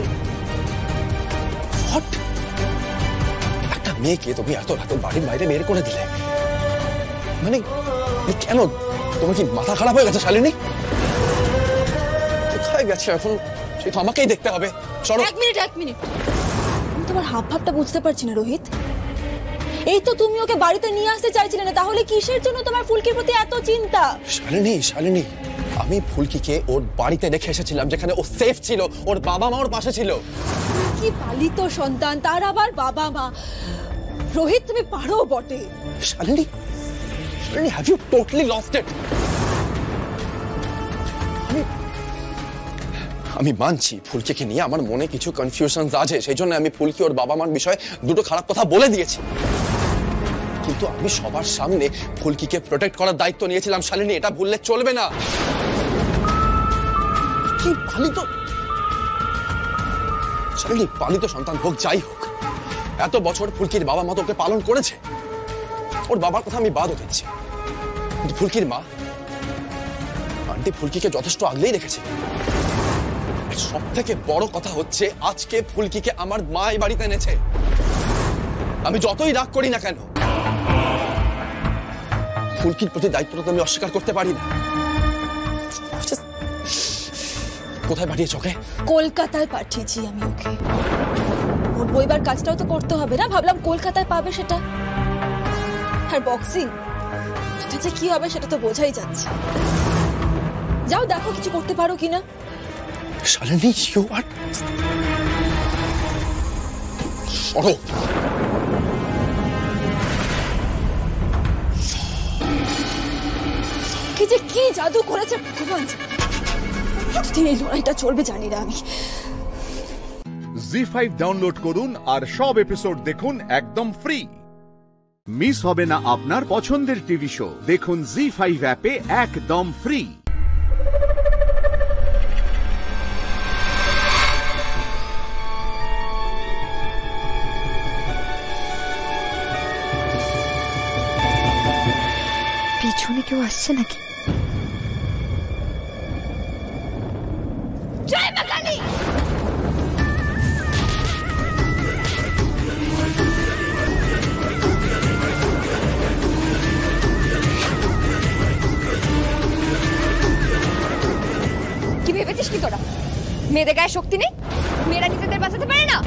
একটা মেয়েকে তুমি এত রাতে বাড়ির বাইরে বের করে দিলে, মানে কেন? তোমার কি মাথা খারাপ হয়ে গেছে শালিনী? কোথায় গেছে এখন সেটা আমাকেই দেখতে হবে। চলো। এক মিনিট আমি তোমার হাব ভাবটা বুঝতে পারছি না রোহিত। এই তো তুমি ওকে বাড়িতে নিয়ে আসতে চাইছিলে না, তাহলে কিসের জন্য তোমার ফুলকির প্রতি এত চিন্তা? শালিনী, আমি ফুলকিকে ওর বাড়িতে রেখে এসেছিলাম, যেখানে ও সেফ ছিল, ওর বাবা মা ওর পাশে ছিল। কি পালিত সন্তান, তার আবার বাবা মা। রোহিত, তুমি পারো বটে। Shalini, have you totally lost it? আমি মানছি ফুলকিকে নিয়ে আমার মনে কিছু কনফিউশন আছে, সেই জন্য আমি ফুলকি ওর বাবা মার বিষয়ে দুটো খারাপ কথা বলে দিয়েছি। কিন্তু আমি সবার সামনে ফুলকিকে প্রোটেক্ট করার দায়িত্ব নিয়েছিলাম শালিনী, এটা ভুললে চলবে না। কি পালিত শালিনী, পালিত সন্তান হোক যাই হোক, এত বছর ফুলকির বাবা মা তোকে পালন করেছে। ওর বাবার কথা আমি বাদও দিচ্ছি, কিন্তু ফুলকির মা আন্টি ফুলকিকে যথেষ্ট আগলেই রেখেছে। সব থেকে বড় কথা হচ্ছে আজকে ফুলকিকে আমার মা এই বাড়িতে এনেছে। আমি যতই রাগ করি না কেন, ফুলকির প্রতি দায়িত্বটা তো আমি অস্বীকার করতে পারি না। কোথায় পাঠিয়েছ ওকে? কলকাতায় পাঠিয়েছি আমি ওকে। ওর বইবার কাজটাও তো করতে হবে না, ভাবলাম কলকাতায় পাবে সেটা। আর বক্সিং, এটা যে কি হবে সেটা তো বোঝাই যাচ্ছে। যাও দেখো কিছু করতে পারো কিনা। শালিনী, you are... সরো। কি জাদু করেছে ভগবান, কতদিন এই লড়াইটা চলবে জানি না আমি। জি5 ডাউনলোড করুন আর সব এপিসোড দেখুন একদম ফ্রি। মিস হবে না আপনার পছন্দের টিভি শো, দেখুন জি5 অ্যাপে একদম ফ্রি। পিছনে কেউ আসছে নাকি? জয় মা কালী! কি ভেবেছিস কি তোরা? মেয়েদের গায়ে শক্তি নেই? মেয়েরা নিজেদের বাঁচাতে পারে না?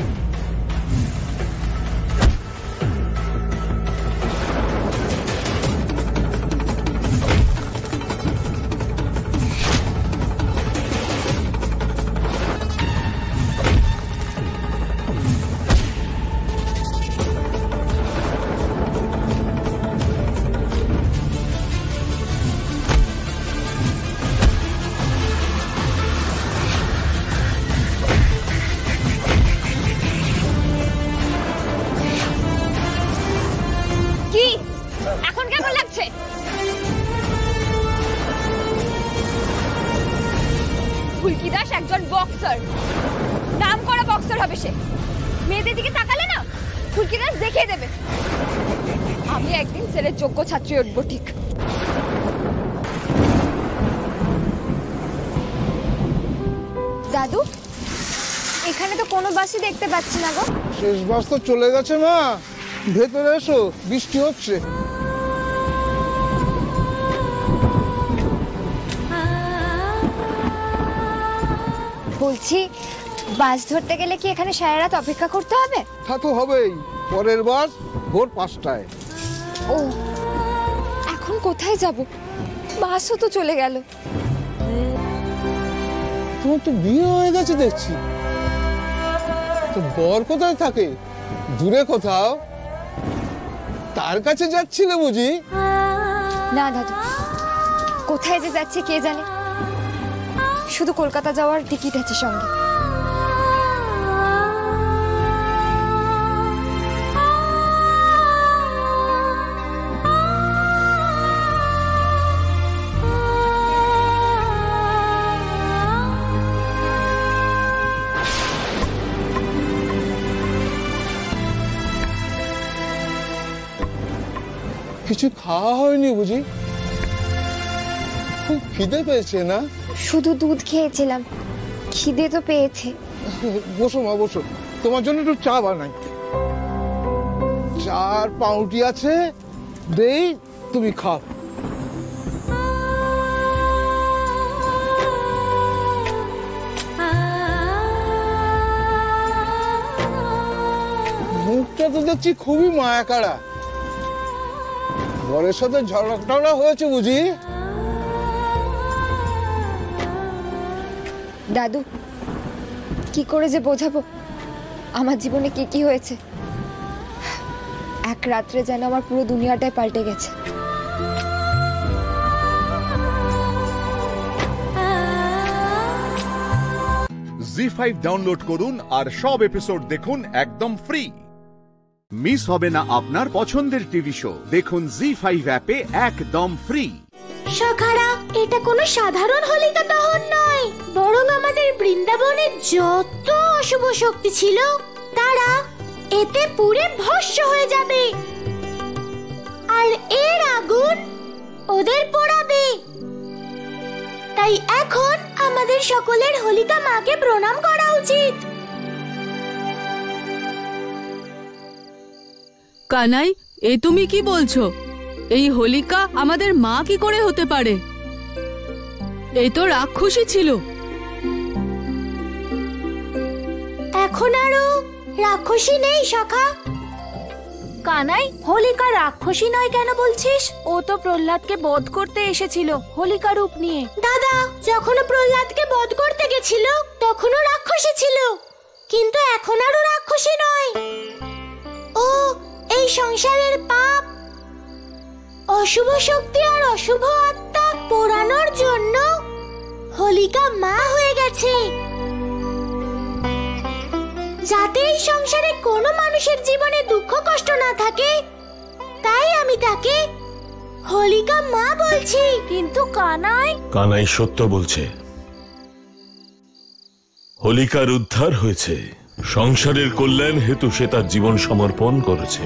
ফুলকি দাস একজন বক্সার, নাম করা বক্সার হবে সে। মেয়েদের দিকে তাকালে না ফুলকি দাস দেখিয়ে দেবে আমি একদিন ছেলের যোগ্য ছাত্রী উঠবো। ঠিক দাদু, এখানে তো কোনো বাসই দেখতে পাচ্ছি না গো। শেষ বাস তো চলে গেছে মা, ভেতরে এসো, বৃষ্টি হচ্ছে। বলছি বাস ধরতে গেলে কি এখানে সারা রাত অপেক্ষা করতে হবে? তা তো হবেই, পরের বাস ভোর 5টায়। ও, এখন কোথায় যাব? বাসও তো চলে গেল। তোমার তো বিয়ে হয়ে গেছে দেখছি, তো বর কোথায় থাকে? দূরে কোথাও? তার কাছে যাচ্ছিলে বুঝি? না দাদু, কোথায় যে যাচ্ছে কে জানে, শুধু কলকাতা যাওয়ার টিকিট আছে সঙ্গে। কিছু খাওয়া হয়নি বুঝি? খুব খিদে পেয়েছে না? শুধু দুধ খেয়েছিলাম, খিদে তো পেয়েছে। বসো মা, বসো, তোমার জন্য একটু চা বানাই। চার পাউরুটি আছে, দেই, তুমি খাও। মুখটা তো দেখছি খুবই মায়াকাড়া। বরের সাথে ঝগড়া হয়েছে বুঝি? দাদু, কি করে যে বোঝাবো আমার জীবনে কি কি হয়েছে। এক রাত্রে যেন আমার পুরো দুনিয়াটাই পাল্টে গেছে। জি5 ডাউনলোড করুন আর সব এপিসোড দেখুন একদম ফ্রি। মিস হবে না আপনার পছন্দের টিভি শো, দেখুন জি5 অ্যাপে একদম ফ্রি। সখারা, এটা কোনো সাধারণ হোলিকা দহন নয়, বরং আমাদের বৃন্দাবনের যত অশুভ শক্তি ছিল তারা এতে পুড়ে ভস্ম হয়ে যাবে, আর এর আগুন ওদের পোড়াবে। তাই এখন আমাদের সকলের হোলিকা মাকে প্রণাম করা উচিত। কানাই, এ তুমি কি বলছো? এই হোলিকা আমাদের মা কি করে হতে পারে? এই তো রাক্ষসী ছিল। এখন আরো রাক্ষসী নেই সখা। কানাই, হোলিকা রাক্ষসী নয় কেন বলছিস? ও তো প্রহ্লাদকে বধ করতে এসেছিল হোলিকা রূপ নিয়ে। দাদা, যখন প্রহ্লাদকে বধ করতে গেছিল তখনও রাক্ষসী ছিল, কিন্তু এখন আরো রাক্ষসী নয়। ও এই সংসারের পাপ, অশুভ শক্তি আর অশুভ আত্মা পোড়ানোর জন্য হোলিকা মা হয়ে গেছে, যাতে এই সংসারে কোনো মানুষের জীবনে দুঃখ কষ্ট না থাকে। তাই আমি তাকে হোলিকা মা বলছি। কিন্তু কানাই সত্য বলছে। হোলিকার উদ্ধার হয়েছে, সংসারের কল্যাণ হেতু সে তার জীবন সমর্পণ করেছে।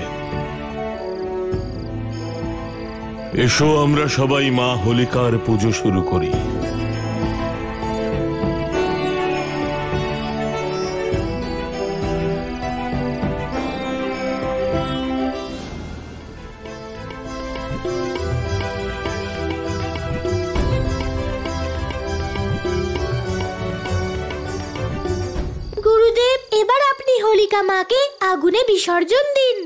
এসো আমরা সবাই মা হোলিকার পুজো শুরু করি। গুরুদেব, এবার আপনি হোলিকা মাকে আগুনে বিসর্জন দিন।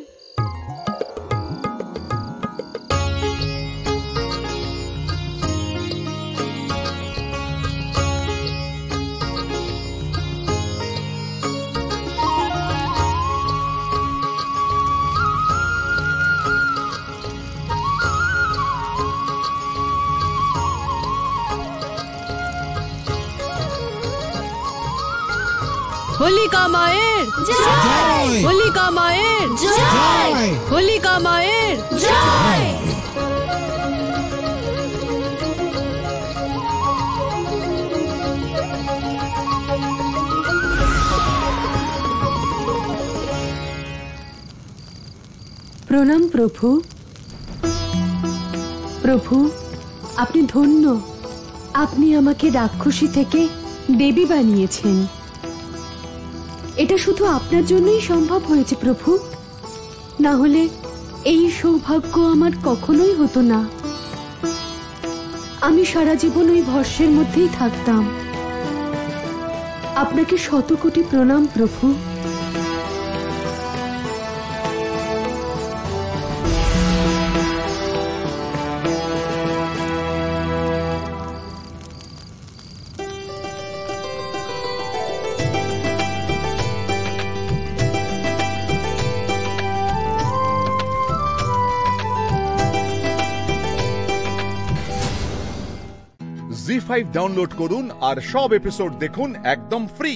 হোলিকা মায়ের জয়, হোলিকা মায়ের জয়, হোলিকা মায়ের জয়। প্রণাম প্রভু। প্রভু, আপনি ধন্য, আপনি আমাকে রাক্ষসী থেকে দেবী বানিয়েছেন। এটা শুধু আপনার জন্যই সম্ভব হয়েছে প্রভু, না হলে এই সৌভাগ্য আমার কখনোই হতো না। আমি সারা জীবন ওই ভস্মের মধ্যেই থাকতাম। আপনাকে শত কোটি প্রণাম প্রভু। জি5 ডাউনলোড করুন আর সব এপিসোড দেখুন একদম ফ্রি।